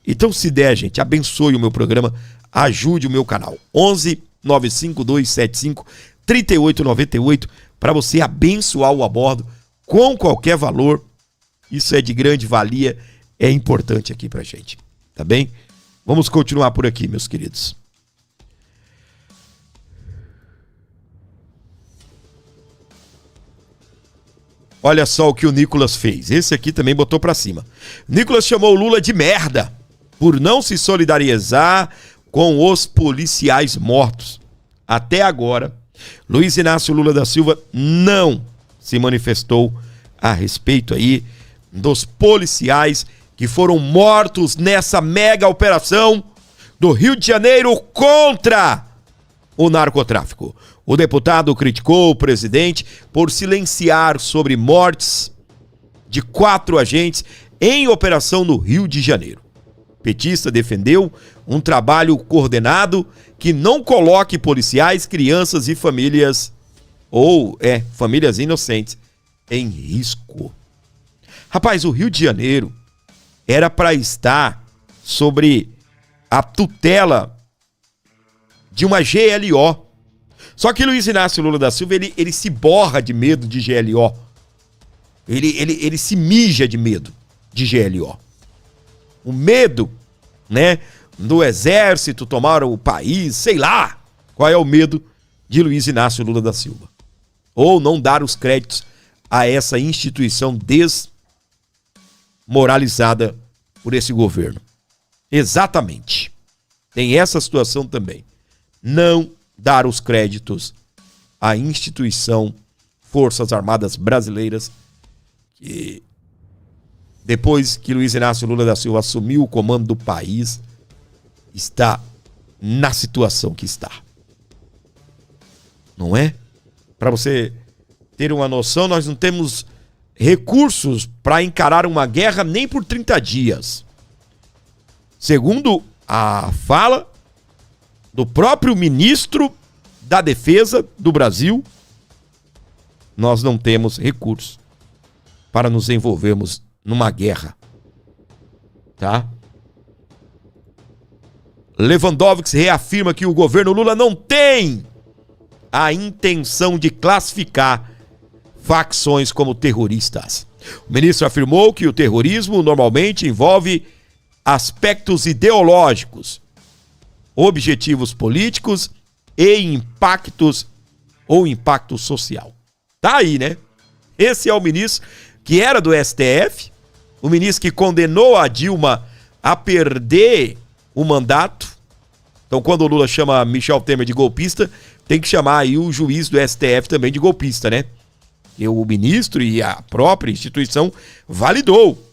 Então, se der, gente, abençoe o meu programa, ajude o meu canal. 11 95275 3898 para você abençoar o Abordo com qualquer valor. Isso é de grande valia, é importante aqui pra gente, tá bem? Vamos continuar por aqui, meus queridos. Olha só o que o Nicolas fez. Esse aqui também botou pra cima. Nicolas chamou o Lula de merda por não se solidarizar com os policiais mortos. Até agora, Luiz Inácio Lula da Silva não se manifestou a respeito aí dos policiais que foram mortos nessa mega operação do Rio de Janeiro contra o narcotráfico. O deputado criticou o presidente por silenciar sobre mortes de 4 agentes em operação no Rio de Janeiro. O petista defendeu um trabalho coordenado que não coloque policiais, crianças e famílias, famílias inocentes, em risco. Rapaz, o Rio de Janeiro era para estar sobre a tutela de uma GLO. Só que Luiz Inácio Lula da Silva, ele se borra de medo de GLO. Ele se mija de medo de GLO. O medo, né, do exército tomar o país, sei lá qual é o medo de Luiz Inácio Lula da Silva. Ou não dar os créditos a essa instituição desmoralizada por esse governo. Exatamente. Tem essa situação também. Não dar os créditos à instituição Forças Armadas Brasileiras, que depois que Luiz Inácio Lula da Silva assumiu o comando do país, está na situação que está. Não é? Para você ter uma noção, nós não temos recursos para encarar uma guerra nem por 30 dias. Segundo a fala do próprio ministro da Defesa do Brasil, nós não temos recursos para nos envolvermos numa guerra. Tá? Lewandowski reafirma que o governo Lula não tem a intenção de classificar facções como terroristas. O ministro afirmou que o terrorismo normalmente envolve aspectos ideológicos, objetivos políticos e impacto social. Tá aí, né? Esse é o ministro que era do STF, o ministro que condenou a Dilma a perder o mandato. Então, quando o Lula chama Michel Temer de golpista, tem que chamar aí o juiz do STF também de golpista, né? E o ministro e a própria instituição validou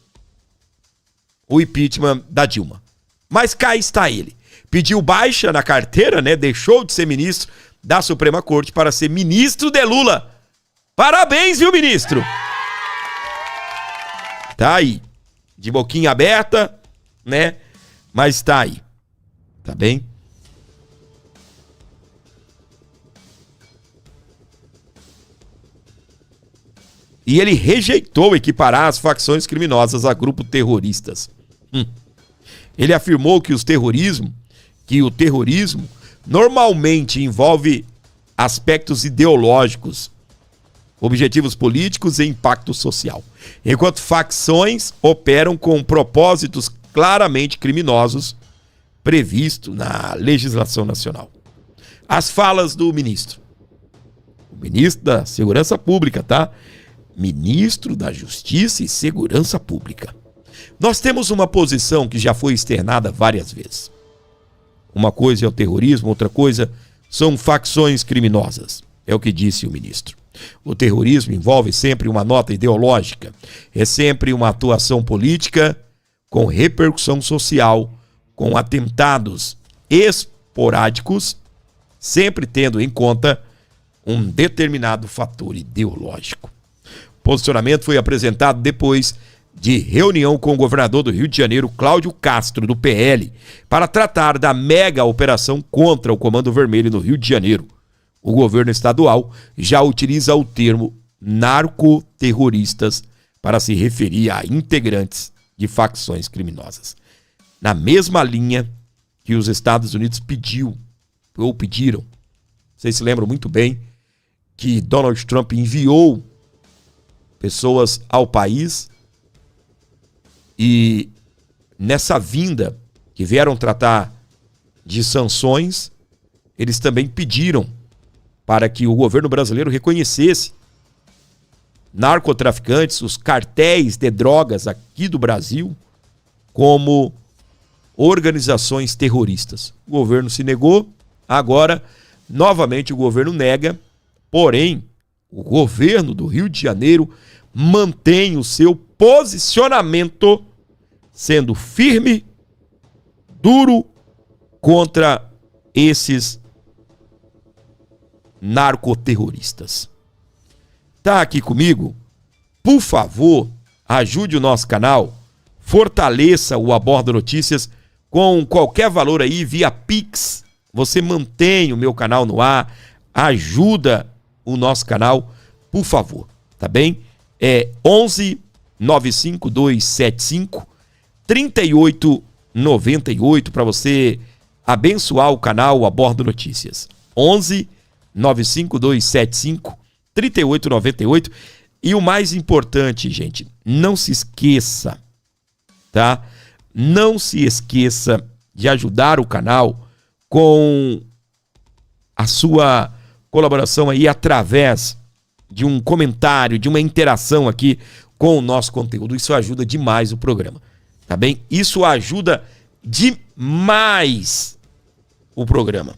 o impeachment da Dilma. Mas cá está ele. Pediu baixa na carteira, né? Deixou de ser ministro da Suprema Corte para ser ministro de Lula. Parabéns, viu, ministro? Tá aí. De boquinha aberta, né? Mas tá aí. Tá bem? E ele rejeitou equiparar as facções criminosas a grupos terroristas. Ele afirmou que o terrorismo normalmente envolve aspectos ideológicos, objetivos políticos e impacto social, enquanto facções operam com propósitos claramente criminosos previstos na legislação nacional. As falas do ministro. O ministro da Segurança Pública, tá? Ministro da Justiça e Segurança Pública. Nós temos uma posição que já foi externada várias vezes. Uma coisa é o terrorismo, outra coisa são facções criminosas. É o que disse o ministro. O terrorismo envolve sempre uma nota ideológica, é sempre uma atuação política com repercussão social, com atentados esporádicos, sempre tendo em conta um determinado fator ideológico. O posicionamento foi apresentado depois de reunião com o governador do Rio de Janeiro, Cláudio Castro, do PL, para tratar da mega operação contra o Comando Vermelho no Rio de Janeiro. O governo estadual já utiliza o termo narcoterroristas para se referir a integrantes de facções criminosas. Na mesma linha que os Estados Unidos pediram, vocês se lembram muito bem, que Donald Trump enviou pessoas ao país e nessa vinda que vieram tratar de sanções, eles também pediram para que o governo brasileiro reconhecesse narcotraficantes, os cartéis de drogas aqui do Brasil, como organizações terroristas. O governo se negou, agora novamente o governo nega, porém o governo do Rio de Janeiro mantém o seu posicionamento sendo firme, duro contra esses narcoterroristas. Tá aqui comigo? Por favor, ajude o nosso canal, fortaleça o Aborda Notícias com qualquer valor aí via Pix. Você mantém o meu canal no ar, ajuda o nosso canal, por favor, tá bem? É 11 95275 3898 para você abençoar o canal Aborda Notícias. 11 95275 3898. E o mais importante, gente, não se esqueça, tá? Não se esqueça de ajudar o canal com a sua colaboração aí através de um comentário, de uma interação aqui com o nosso conteúdo. Isso ajuda demais o programa, tá bem? Isso ajuda demais o programa.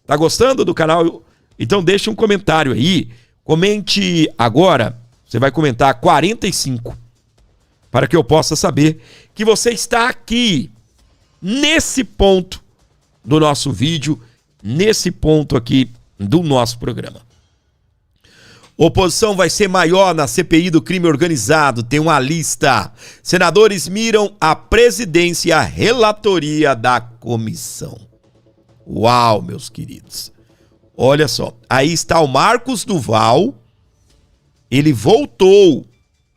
Tá gostando do canal? Então deixa um comentário aí. Comente agora. Você vai comentar 45. Para que eu possa saber que você está aqui. Nesse ponto do nosso vídeo. Nesse ponto aqui do nosso programa. Oposição vai ser maior na CPI do crime organizado. Tem uma lista. Senadores miram a presidência e a relatoria da comissão. Uau, meus queridos. Olha só, aí está o Marcos Duval. Ele voltou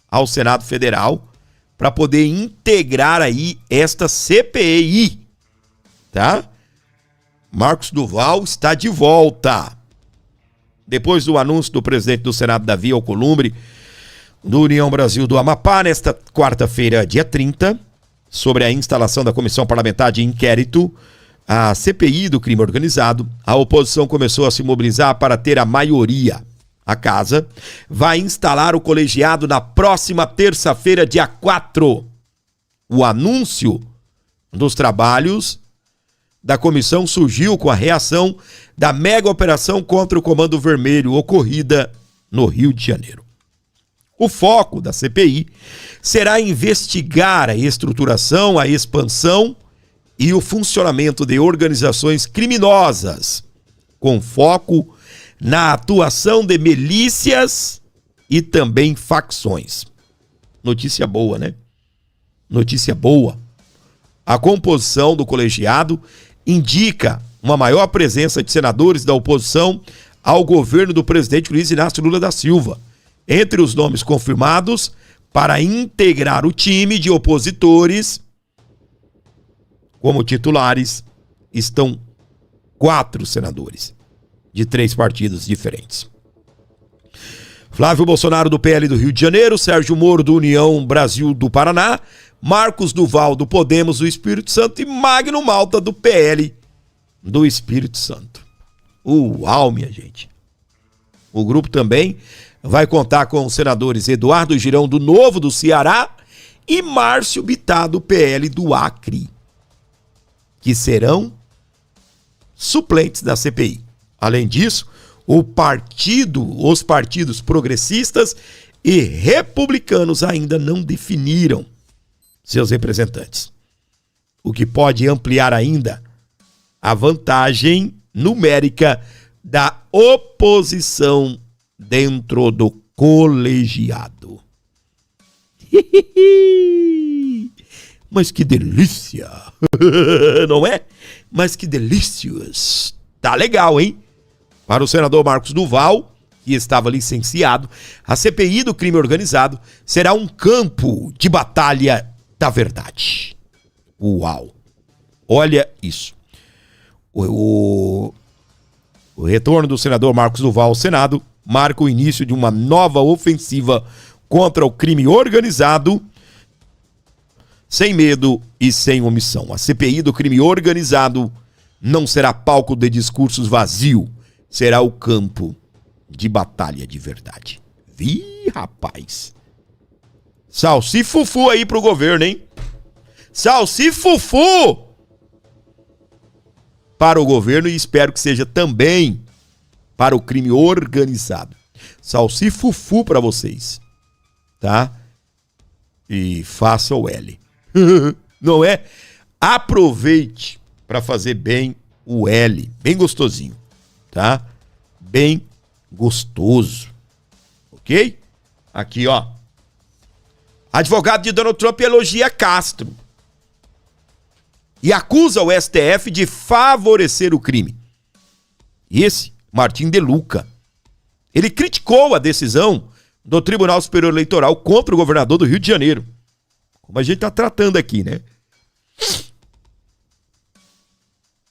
ao Senado Federal para poder integrar aí esta CPI, tá? Marcos Duval está de volta. Depois do anúncio do presidente do Senado, Davi Alcolumbre, do União Brasil do Amapá, nesta quarta-feira, dia 30, sobre a instalação da Comissão Parlamentar de Inquérito, a CPI do crime organizado, a oposição começou a se mobilizar para ter a maioria. A casa vai instalar o colegiado na próxima terça-feira, dia 4. O anúncio dos trabalhos da comissão surgiu com a reação da mega operação contra o Comando Vermelho ocorrida no Rio de Janeiro. O foco da CPI será investigar a estruturação, a expansão e o funcionamento de organizações criminosas, com foco na atuação de milícias e também facções. Notícia boa, né? Notícia boa. A composição do colegiado indica uma maior presença de senadores da oposição ao governo do presidente Luiz Inácio Lula da Silva. Entre os nomes confirmados para integrar o time de opositores como titulares estão 4 senadores de 3 partidos diferentes. Flávio Bolsonaro do PL do Rio de Janeiro, Sérgio Moro do União Brasil do Paraná, Marcos Duval do Podemos do Espírito Santo e Magno Malta do PL do Espírito Santo. Uau, minha gente. O grupo também vai contar com os senadores Eduardo Girão do Novo do Ceará e Márcio Bittar do PL do Acre, que serão suplentes da CPI. Além disso, os partidos progressistas e republicanos ainda não definiram seus representantes, o que pode ampliar ainda a vantagem numérica da oposição dentro do colegiado. Mas que delícia! Não é? Mas que delícias! Tá legal, hein? Para o senador Marcos Duval, que estava licenciado, a CPI do crime organizado será um campo de batalha da verdade. Uau! Olha isso. O retorno do senador Marcos Duval ao Senado marca o início de uma nova ofensiva contra o crime organizado, sem medo e sem omissão. A CPI do crime organizado não será palco de discursos vazios, será o campo de batalha de verdade. Rapaz. Salsifufu aí pro governo, hein? Salsifufu para o governo e espero que seja também para o crime organizado. Salsifufu para vocês, tá? E faça o L. Não é? Aproveite para fazer bem o L, bem gostosinho, tá? Bem gostoso, ok? Aqui, ó. Advogado de Donald Trump elogia Castro e acusa o STF de favorecer o crime. Esse, Martim de Luca, ele criticou a decisão do Tribunal Superior Eleitoral contra o governador do Rio de Janeiro. Como a gente está tratando aqui, né?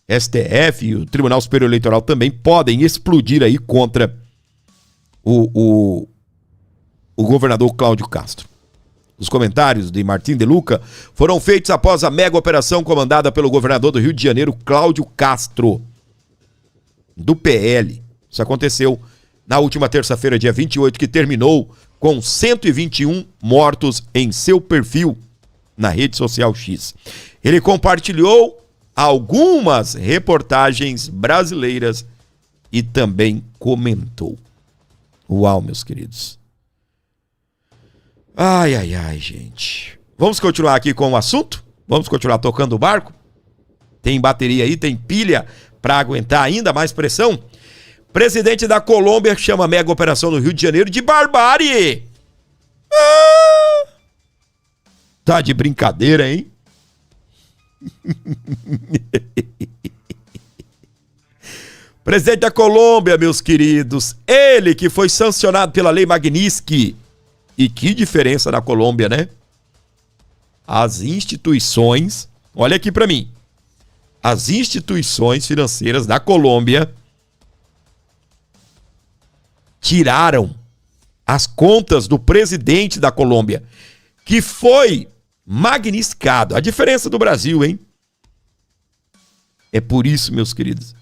STF e o Tribunal Superior Eleitoral também podem explodir aí contra o governador Cláudio Castro. Os comentários de Martim de Luca foram feitos após a mega operação comandada pelo governador do Rio de Janeiro, Cláudio Castro, do PL. Isso aconteceu na última terça-feira, dia 28, que terminou com 121 mortos em seu perfil na rede social X. Ele compartilhou algumas reportagens brasileiras e também comentou. Uau, meus queridos. Ai, ai, ai, gente. Vamos continuar aqui com o assunto? Vamos continuar tocando o barco? Tem bateria aí, tem pilha para aguentar ainda mais pressão? Presidente da Colômbia chama a mega operação no Rio de Janeiro de barbárie. Tá de brincadeira, hein? Presidente da Colômbia, meus queridos, ele que foi sancionado pela Lei Magnitsky. E que diferença na Colômbia, né? As instituições, olha aqui para mim, as instituições financeiras da Colômbia tiraram as contas do presidente da Colômbia, que foi magnificado. A diferença do Brasil, hein? É por isso, meus queridos,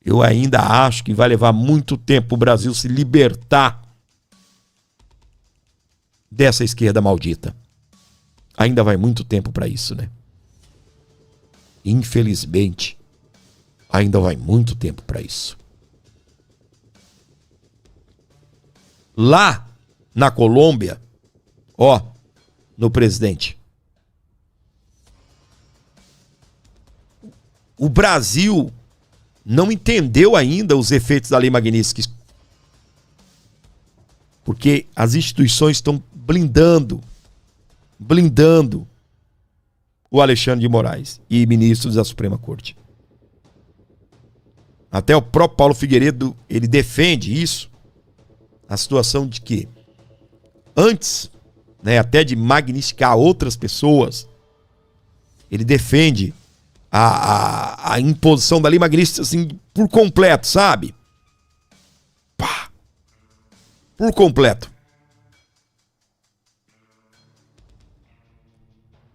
eu ainda acho que vai levar muito tempo o Brasil se libertar dessa esquerda maldita. Ainda vai muito tempo para isso, né? Infelizmente, ainda vai muito tempo para isso. Lá na Colômbia, ó, no presidente, o Brasil não entendeu ainda os efeitos da Lei Magnitsky, porque as instituições estão blindando o Alexandre de Moraes e ministros da Suprema Corte. Até o próprio Paulo Figueiredo, ele defende isso, a situação de que antes, né, até de magnificar outras pessoas, ele defende a imposição da Lei Magnitsky assim, por completo, sabe? Pá! Por completo.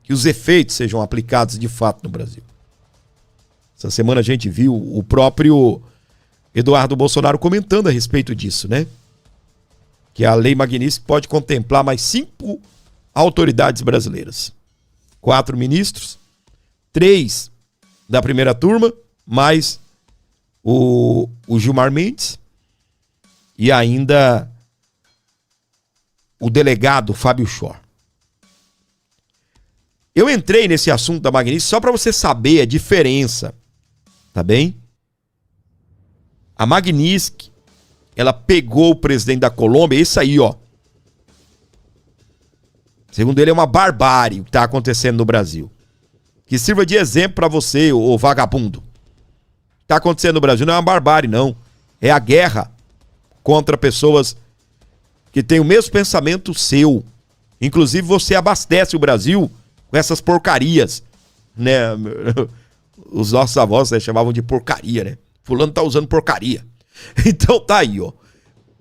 Que os efeitos sejam aplicados de fato no Brasil. Essa semana a gente viu o próprio Eduardo Bolsonaro comentando a respeito disso, né? Que a Lei Magnitsky pode contemplar mais 5 autoridades brasileiras. 4 ministros, 3 da primeira turma, mais o Gilmar Mendes e ainda o delegado Fábio Chor. Eu entrei nesse assunto da Magnitsky só para você saber a diferença, tá bem? A Magnitsky, ela pegou o presidente da Colômbia, esse aí, ó. Segundo ele, é uma barbárie o que está acontecendo no Brasil. Que sirva de exemplo para você, ô vagabundo. O que está acontecendo no Brasil não é uma barbárie, não. É a guerra contra pessoas que têm o mesmo pensamento seu. Inclusive, você abastece o Brasil com essas porcarias, né? Os nossos avós, né, chamavam de porcaria, né? Fulano tá usando porcaria. Então tá aí, ó.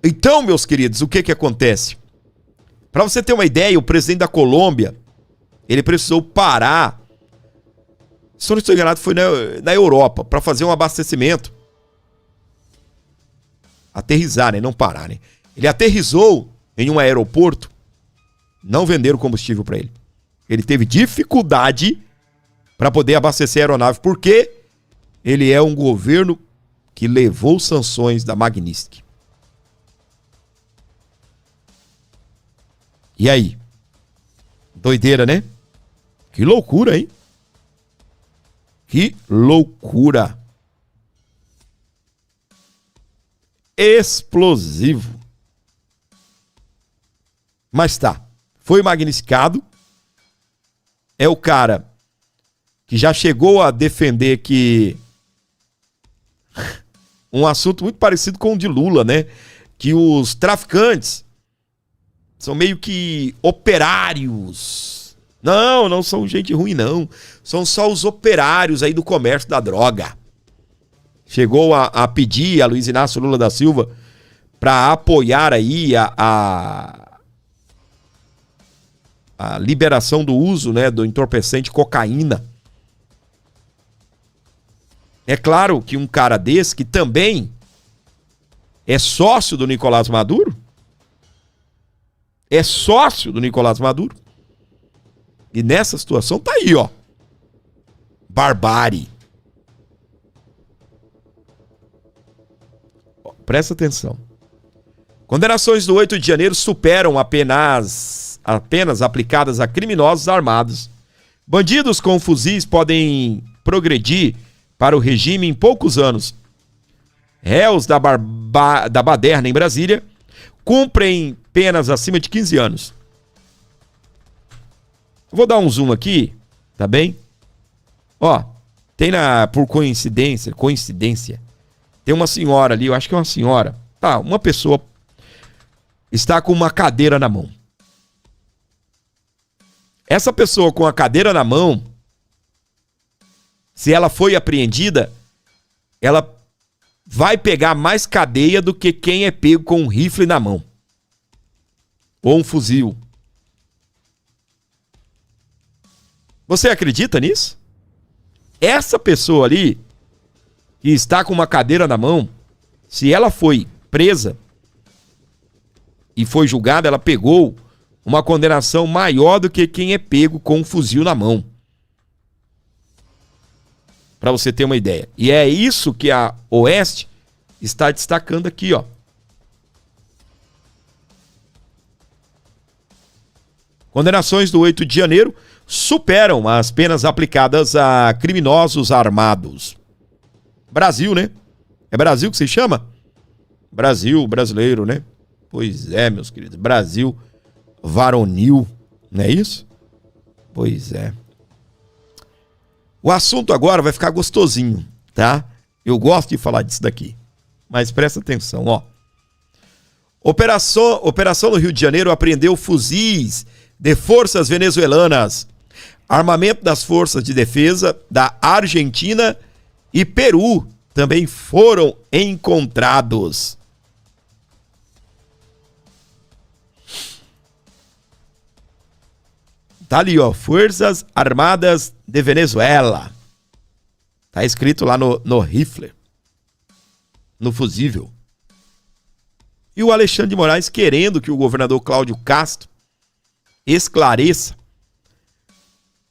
Então, meus queridos, o que que acontece? Para você ter uma ideia, o presidente da Colômbia, ele precisou parar, se eu não estou enganado, foi na Europa, para fazer um abastecimento. Aterrissar, né? Não parar, né? Ele aterrissou em um aeroporto, não venderam combustível para ele. Ele teve dificuldade para poder abastecer a aeronave, porque ele é um governo que levou sanções da Magnitsky. E aí? Doideira, né? Que loucura, hein? Que loucura. Explosivo. Mas tá. Foi magnificado. É o cara que já chegou a defender que um assunto muito parecido com o de Lula, né? Que os traficantes são meio que operários. Não são gente ruim, não. São só os operários aí do comércio da droga. Chegou a pedir a Luiz Inácio Lula da Silva para apoiar aí a liberação do uso, né, do entorpecente cocaína. É claro que um cara desse, que também é sócio do Nicolás Maduro, e nessa situação tá aí, ó. Barbárie. Presta atenção. Condenações do 8 de janeiro superam apenas aplicadas a criminosos armados. Bandidos com fuzis podem progredir para o regime em poucos anos. Réus da baderna em Brasília cumprem penas acima de 15 anos. Vou dar um zoom aqui, tá bem? Ó, tem por coincidência, Tem uma senhora ali, eu acho que é uma senhora. Tá, uma pessoa está com uma cadeira na mão. Essa pessoa com a cadeira na mão, se ela foi apreendida, ela vai pegar mais cadeia do que quem é pego com um rifle na mão. Ou um fuzil. Você acredita nisso? Essa pessoa ali, que está com uma cadeira na mão, se ela foi presa e foi julgada, ela pegou uma condenação maior do que quem é pego com um fuzil na mão. Para você ter uma ideia. E é isso que a Oeste está destacando aqui, ó. Condenações do 8 de janeiro superam as penas aplicadas a criminosos armados. Brasil, né? É Brasil que se chama? Brasil, brasileiro, né? Pois é, meus queridos. Brasil varonil, não é isso? Pois é. O assunto agora vai ficar gostosinho, tá? Eu gosto de falar disso daqui. Mas presta atenção, ó. Operação no Rio de Janeiro apreendeu fuzis de forças venezuelanas. Armamento das forças de defesa da Argentina e Peru também foram encontrados. Tá ali, ó, Forças Armadas de Venezuela. Tá escrito lá no rifle, no fusível. E o Alexandre de Moraes querendo que o governador Cláudio Castro esclareça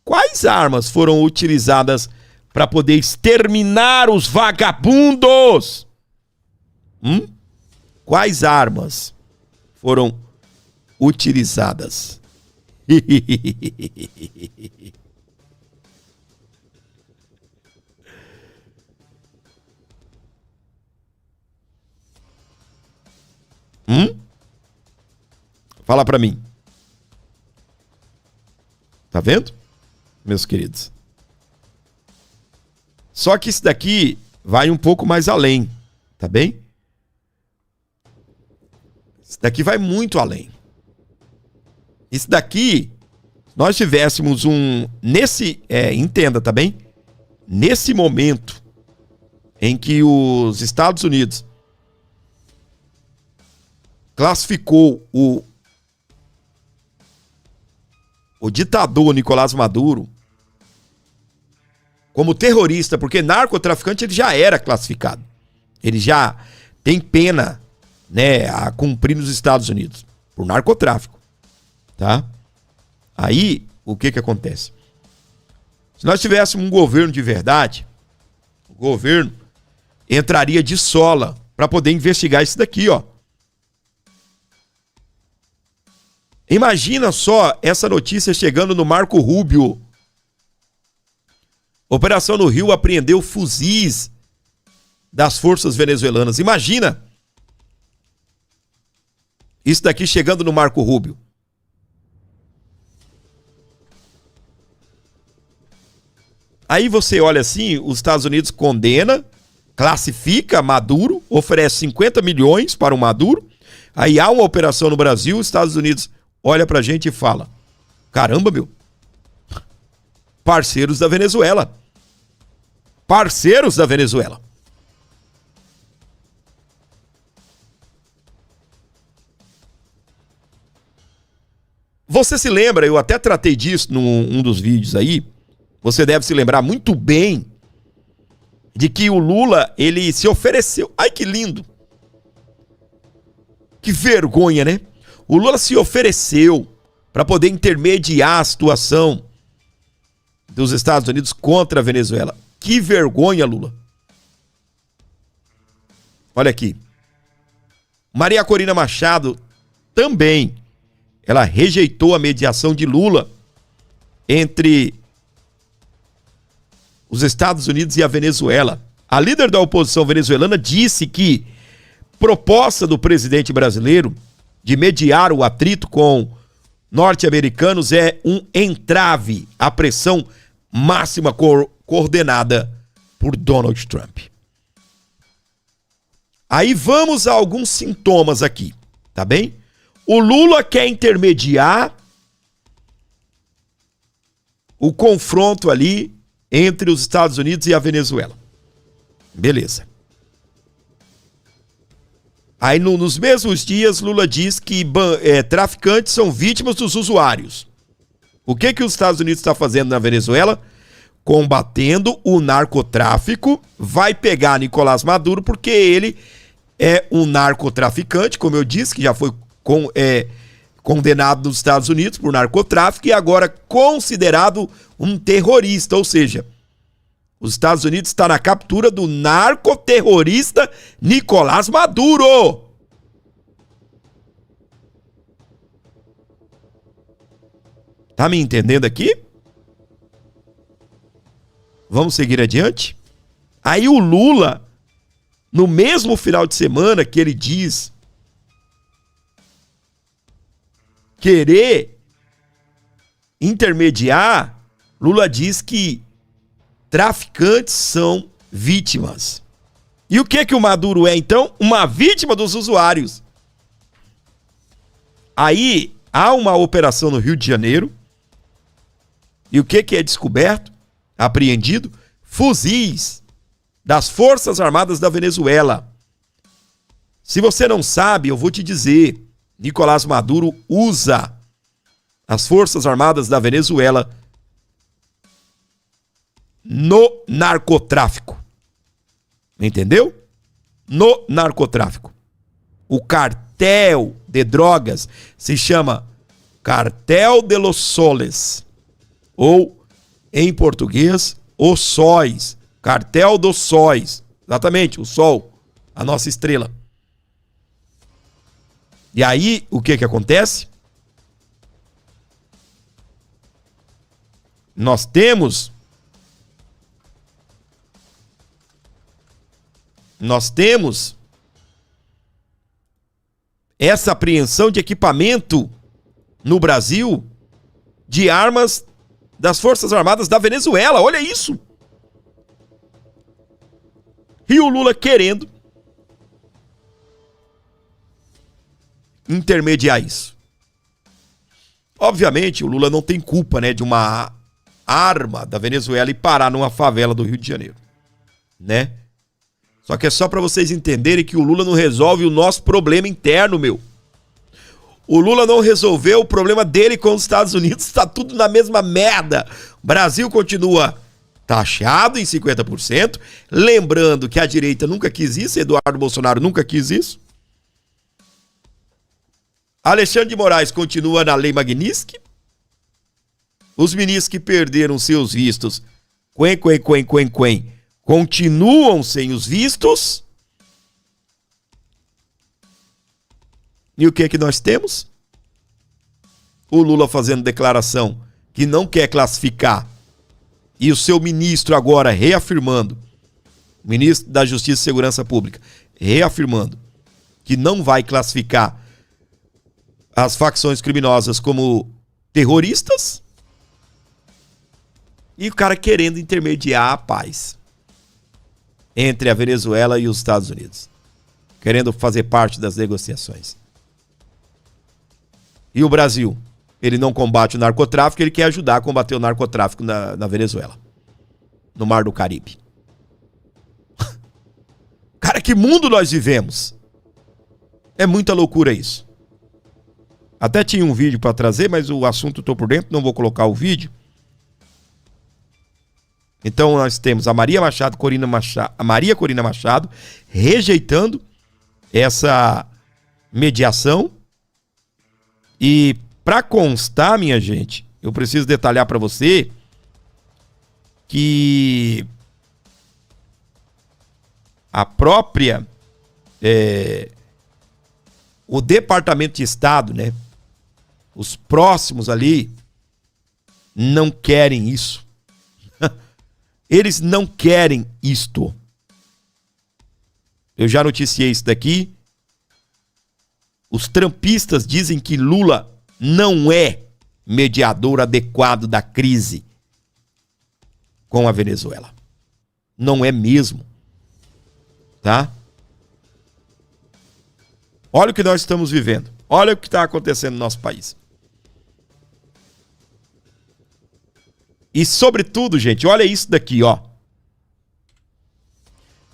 quais armas foram utilizadas para poder exterminar os vagabundos. Quais armas foram utilizadas? Fala pra mim. Tá vendo, meus queridos? Só que isso daqui vai um pouco mais além, tá bem? Isso daqui vai muito além. Isso daqui, nós tivéssemos entenda, tá bem? Nesse momento em que os Estados Unidos classificou o ditador Nicolás Maduro como terrorista, porque narcotraficante ele já era classificado. Ele já tem pena, né, a cumprir nos Estados Unidos por narcotráfico. Tá? Aí, o que acontece? Se nós tivéssemos um governo de verdade, o governo entraria de sola para poder investigar isso daqui, ó. Imagina só essa notícia chegando no Marco Rubio. Operação no Rio apreendeu fuzis das forças venezuelanas. Imagina isso daqui chegando no Marco Rubio. Aí você olha assim, os Estados Unidos condena, classifica Maduro, oferece 50 milhões para o Maduro. Aí há uma operação no Brasil, os Estados Unidos olha pra gente e fala: caramba, meu, parceiros da Venezuela. Parceiros da Venezuela. Você se lembra, eu até tratei disso num dos vídeos aí, você deve se lembrar muito bem de que o Lula, ele se ofereceu. Ai, que lindo. Que vergonha, né? O Lula se ofereceu para poder intermediar a situação dos Estados Unidos contra a Venezuela. Que vergonha, Lula. Olha aqui. Maria Corina Machado também, ela rejeitou a mediação de Lula entre os Estados Unidos e a Venezuela. A líder da oposição venezuelana disse que proposta do presidente brasileiro de mediar o atrito com norte-americanos é um entrave à pressão máxima coordenada por Donald Trump. Aí vamos a alguns sintomas aqui, tá bem? O Lula quer intermediar o confronto ali entre os Estados Unidos e a Venezuela. Beleza. Aí nos mesmos dias, Lula diz que traficantes são vítimas dos usuários. O que os Estados Unidos está fazendo na Venezuela? Combatendo o narcotráfico. Vai pegar Nicolás Maduro porque ele é um narcotraficante, como eu disse, que já foi condenado nos Estados Unidos por narcotráfico e agora considerado um terrorista, ou seja, os Estados Unidos está na captura do narcoterrorista Nicolás Maduro. Tá me entendendo aqui? Vamos seguir adiante? Aí o Lula, no mesmo final de semana que ele diz querer intermediar, Lula diz que traficantes são vítimas. E o que o Maduro é, então? Uma vítima dos usuários. Aí há uma operação no Rio de Janeiro. E o que é descoberto? Apreendido? Fuzis das Forças Armadas da Venezuela. Se você não sabe, eu vou te dizer. Nicolás Maduro usa as Forças Armadas da Venezuela no narcotráfico. Entendeu? No narcotráfico. O cartel de drogas se chama Cartel de los Soles. Ou, em português, os sóis. Cartel dos sóis. Exatamente, o sol. A nossa estrela. E aí, o que acontece? Nós temos essa apreensão de equipamento no Brasil de armas das Forças Armadas da Venezuela. Olha isso! E o Lula querendo intermediar isso. Obviamente, o Lula não tem culpa, né, de uma arma da Venezuela e parar numa favela do Rio de Janeiro, né? Só que é só para vocês entenderem que o Lula não resolve o nosso problema interno, meu. O Lula não resolveu o problema dele com os Estados Unidos, está tudo na mesma merda. O Brasil continua taxado em 50%, lembrando que a direita nunca quis isso, Eduardo Bolsonaro nunca quis isso. Alexandre de Moraes continua na Lei Magnitsky. Os ministros que perderam seus vistos, continuam sem os vistos. E o que nós temos? O Lula fazendo declaração que não quer classificar. E o seu ministro agora reafirmando, ministro da Justiça e Segurança Pública, reafirmando que não vai classificar as facções criminosas como terroristas. E o cara querendo intermediar a paz entre a Venezuela e os Estados Unidos. Querendo fazer parte das negociações. E o Brasil? Ele não combate o narcotráfico, ele quer ajudar a combater o narcotráfico na Venezuela. No Mar do Caribe. Cara, que mundo nós vivemos? É muita loucura isso. Até tinha um vídeo para trazer, mas o assunto eu tô por dentro, não vou colocar o vídeo. Então nós temos a Maria Corina Machado rejeitando essa mediação. E para constar, minha gente, eu preciso detalhar para você que a própria o Departamento de Estado, né, os próximos ali não querem isso. Eles não querem isto. Eu já noticiei isso daqui. Os trumpistas dizem que Lula não é mediador adequado da crise com a Venezuela. Não é mesmo. Tá? Olha o que nós estamos vivendo. Olha o que está acontecendo no nosso país. E, sobretudo, gente, olha isso daqui, ó.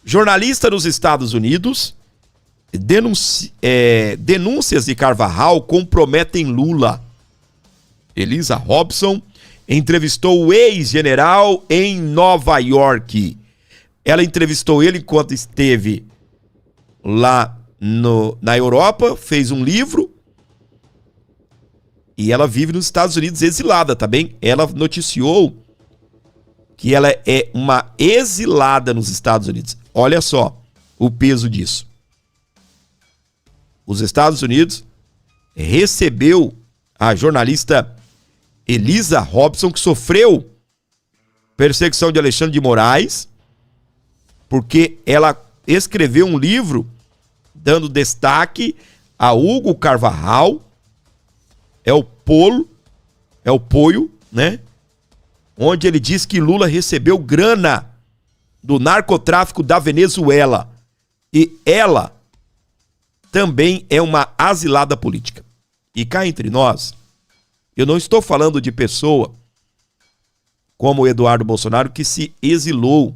Jornalista nos Estados Unidos, denúncias de Carvajal comprometem Lula. Elisa Robson entrevistou o ex-general em Nova York. Ela entrevistou ele enquanto esteve lá na Europa, fez um livro. E ela vive nos Estados Unidos exilada, tá bem? Ela noticiou que ela é uma exilada nos Estados Unidos. Olha só o peso disso. Os Estados Unidos recebeu a jornalista Elisa Robson, que sofreu perseguição de Alexandre de Moraes, porque ela escreveu um livro dando destaque a Hugo Carvajal, é o Poio, né? Onde ele diz que Lula recebeu grana do narcotráfico da Venezuela. E ela também é uma asilada política. E cá entre nós, eu não estou falando de pessoa como o Eduardo Bolsonaro que se exilou.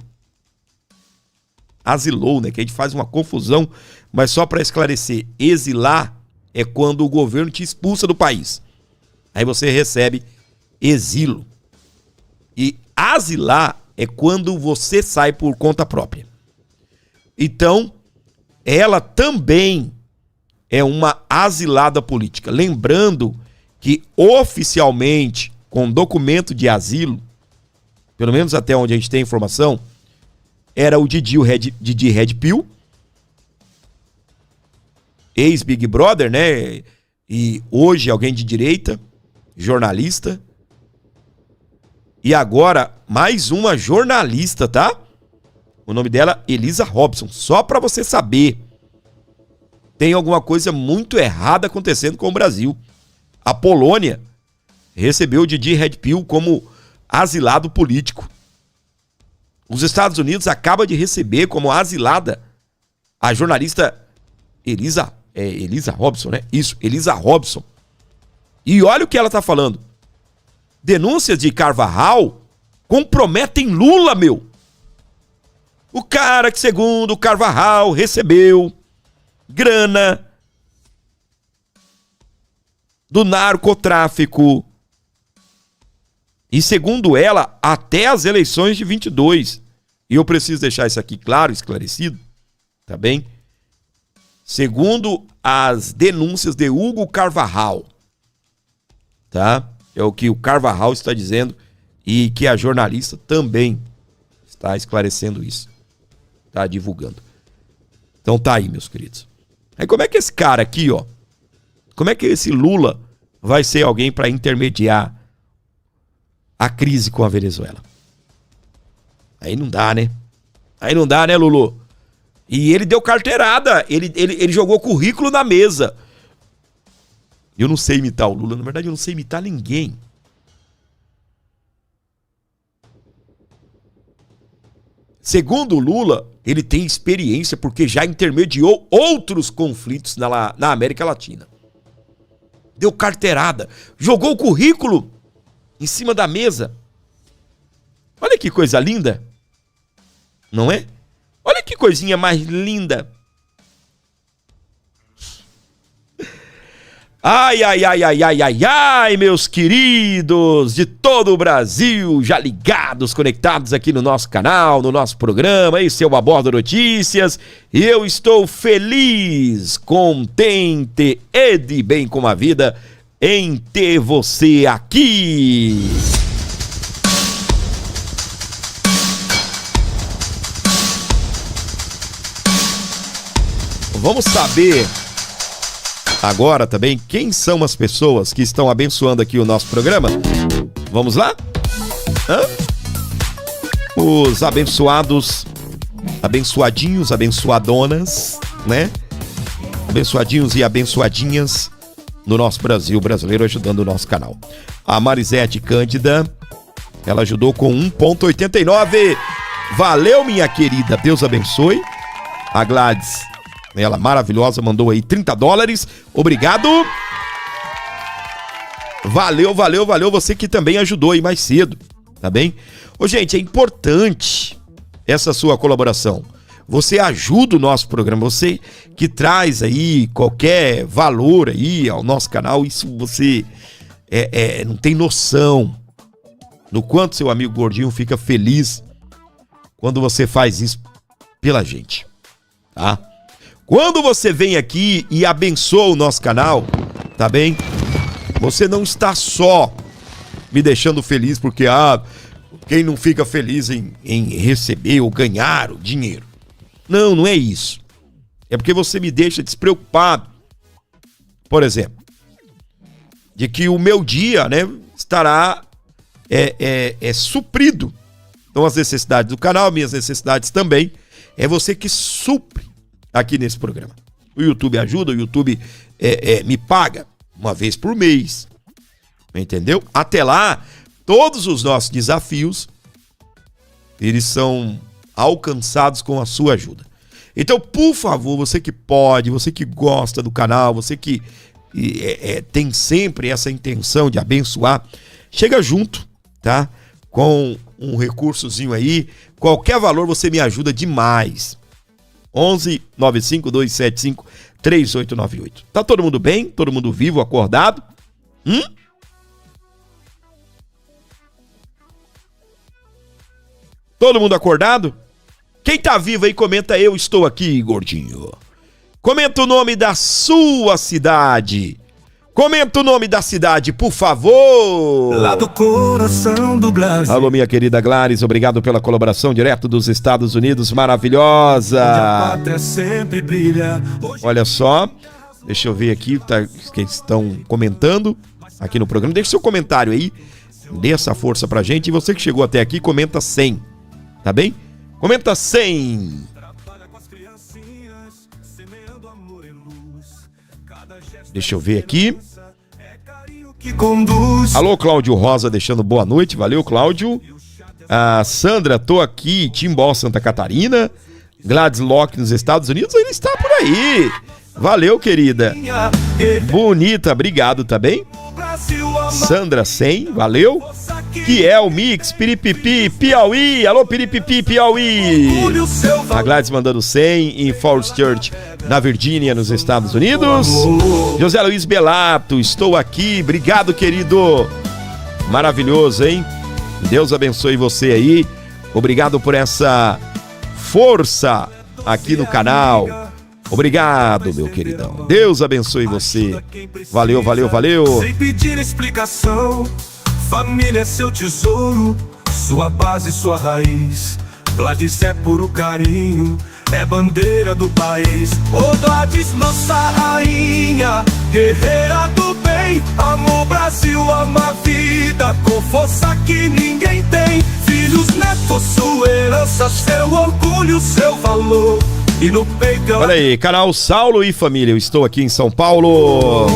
Asilou, né? Que a gente faz uma confusão, mas só para esclarecer, exilar é quando o governo te expulsa do país. Aí você recebe exílio. E asilar é quando você sai por conta própria. Então, ela também é uma asilada política. Lembrando que oficialmente, com documento de asilo, pelo menos até onde a gente tem informação, era o Didi Red Pill, ex-Big Brother, né? E hoje alguém de direita, jornalista. E agora, mais uma jornalista, tá? O nome dela, Elisa Robson. Só pra você saber. Tem alguma coisa muito errada acontecendo com o Brasil. A Polônia recebeu o Didi Red Pill como asilado político. Os Estados Unidos acabam de receber como asilada a jornalista Elisa Robson, né? Isso, Elisa Robson. E olha o que ela tá falando. Denúncias de Carvajal comprometem Lula, meu. O cara que, segundo o Carvajal, recebeu grana do narcotráfico. E segundo ela, até as eleições de 22. E eu preciso deixar isso aqui claro, esclarecido, tá bem? Segundo as denúncias de Hugo Carvajal, tá? É o que o Carvajal está dizendo e que a jornalista também está esclarecendo isso. Está divulgando. Então tá aí, meus queridos. Aí como é que esse cara aqui, ó, como é que esse Lula vai ser alguém para intermediar a crise com a Venezuela? Aí não dá, né? Aí não dá, né, Lulu? E ele deu carteirada, ele jogou currículo na mesa. Eu não sei imitar o Lula, na verdade eu não sei imitar ninguém. Segundo o Lula, ele tem experiência porque já intermediou outros conflitos na América Latina. Deu carteirada, jogou o currículo em cima da mesa. Olha que coisa linda, não é? Olha que coisinha mais linda. Ai, ai, ai, ai, ai, ai, ai, meus queridos de todo o Brasil, já ligados, conectados aqui no nosso canal, no nosso programa, esse é o Aborda Notícias. Eu estou feliz, contente e de bem com a vida em ter você aqui. Vamos saber agora também quem são as pessoas que estão abençoando aqui o nosso programa. Vamos lá? Os abençoados, abençoadinhos, abençoadonas, né? Abençoadinhos e abençoadinhas no nosso Brasil brasileiro ajudando o nosso canal. A Marisete Cândida, ela ajudou com 1,89. Valeu, minha querida, Deus abençoe. A Gladys, Ela maravilhosa, mandou aí $30. Obrigado. Valeu você que também ajudou aí mais cedo, tá bem? Ô, gente, é importante essa sua colaboração. Você ajuda o nosso programa, você que traz aí qualquer valor aí ao nosso canal, isso você não tem noção do quanto seu amigo gordinho fica feliz quando você faz isso pela gente, tá? Quando você vem aqui e abençoa o nosso canal, tá bem? Você não está só me deixando feliz porque, quem não fica feliz em receber ou ganhar o dinheiro. Não é isso. É porque você me deixa despreocupado, por exemplo, de que o meu dia, né, estará suprido. Então as necessidades do canal, minhas necessidades também, é você que supre aqui nesse programa. O YouTube ajuda, o YouTube me paga uma vez por mês, entendeu? Até lá, todos os nossos desafios, eles são alcançados com a sua ajuda. Então, por favor, você que pode, você que gosta do canal, você que tem sempre essa intenção de abençoar, chega junto, tá? Com um recursozinho aí, qualquer valor você me ajuda demais. 11 95 275 3898. Tá todo mundo bem? Todo mundo vivo, acordado? Todo mundo acordado? Quem tá vivo aí, comenta eu estou aqui, gordinho. Comenta o nome da sua cidade. Comenta o nome da cidade, por favor. Lá do coração do Glaris. Alô, minha querida Glaris, obrigado pela colaboração direto dos Estados Unidos, maravilhosa. A pátria sempre brilha. Olha só, deixa eu ver aqui, que estão comentando aqui no programa. Deixa seu comentário aí, dê essa força pra gente. E você que chegou até aqui, comenta 100, tá bem? Comenta 100. Deixa eu ver aqui. Alô, Cláudio Rosa, deixando boa noite. Valeu, Cláudio. Sandra, tô aqui, Timbó, Santa Catarina. Gladys Locke, nos Estados Unidos. Ele está por aí. Valeu, querida. Bonita, obrigado, tá bem? Sandra 100, valeu. Kiel Mix, Piripipi, Piauí. Alô, Piripipi, Piauí. A Gladys mandando 100 em Falls Church, na Virgínia, nos Estados Unidos. José Luiz Belato, estou aqui. Obrigado, querido. Maravilhoso, hein? Deus abençoe você aí. Obrigado por essa força aqui no canal. Obrigado, meu queridão. Deus abençoe você. Valeu. Sem pedir explicação, família é seu tesouro, sua base, sua raiz. Gladys é puro carinho, é bandeira do país. Ô Gladys, nossa rainha, guerreira do bem, ama o Brasil, ama a vida, com força que ninguém tem. Filhos, netos, sua herança, seu orgulho, seu valor. E no peito ela... Olha aí, canal Saulo e Família, eu estou aqui em São Paulo.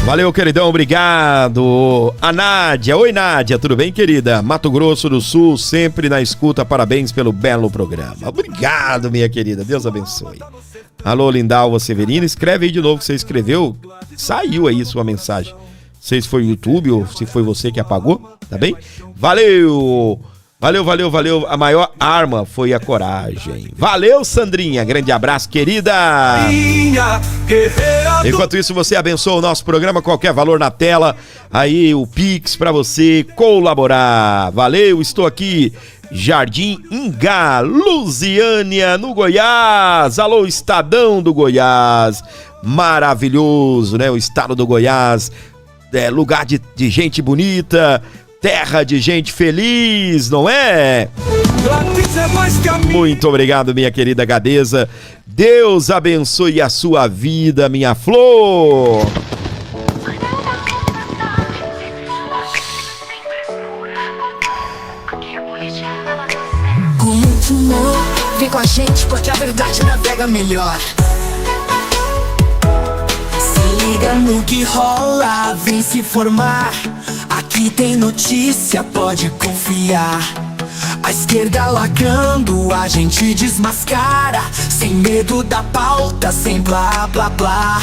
Valeu, queridão, obrigado. A Nádia, oi Nádia, tudo bem, querida? Mato Grosso do Sul, sempre na escuta, parabéns pelo belo programa. Obrigado, minha querida, Deus abençoe. Alô, Lindalva Severino, escreve aí de novo que você escreveu, saiu aí sua mensagem. Não sei se foi o YouTube ou se foi você que apagou, tá bem? Valeu! Valeu. A maior arma foi a coragem. Valeu, Sandrinha. Grande abraço, querida. Enquanto isso, você abençoa o nosso programa. Qualquer valor na tela. Aí, o Pix pra você colaborar. Valeu, estou aqui. Jardim Ingá, Lusiânia, no Goiás. Alô, Estadão do Goiás. Maravilhoso, né? O estado do Goiás. Lugar de gente bonita. Terra de gente feliz, não é? Muito obrigado, minha querida Gadeza. Deus abençoe a sua vida, minha flor. Com muito humor, vem com a gente porque a verdade navega melhor. Se liga no que rola, vem se formar. Aqui tem notícia, pode confiar. A A esquerda lacrando, a gente desmascara, sem medo da pauta, sem blá blá blá.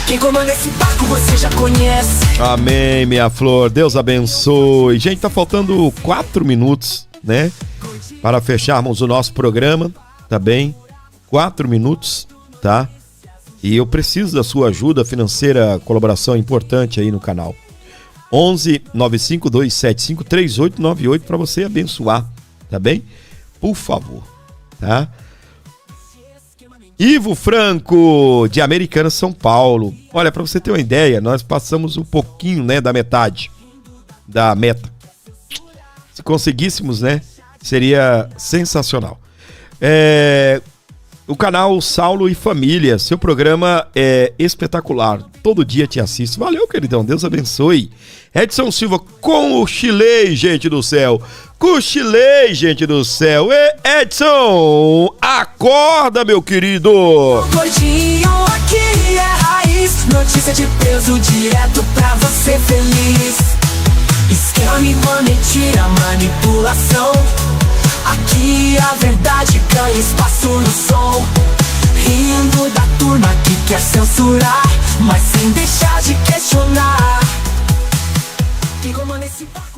Quem comanda esse barco você já conhece. Amém, minha flor, Deus abençoe. Gente, tá faltando 4 minutos, né, para fecharmos o nosso programa, tá bem? 4 minutos, tá? E eu preciso da sua ajuda financeira, colaboração importante aí no canal. 11 95275 3898 para você abençoar, tá bem? Por favor, tá? Ivo Franco, de Americana, São Paulo. Olha, para você ter uma ideia, nós passamos um pouquinho, né, da metade da meta. Se conseguíssemos, né, seria sensacional. O canal Saulo e Família, seu programa é espetacular. Todo dia te assisto. Valeu, queridão. Deus abençoe. Edson Silva, cochilei, gente do céu. Cochilei, gente do céu. Edson, acorda, meu querido. Gordinho, aqui é raiz. Notícia de peso direto pra você feliz. Esquema, mentira, manipulação. Aqui a verdade ganha espaço no som. Rindo da turma que quer censurar, mas sem deixar de questionar. Quem comanda esse barco?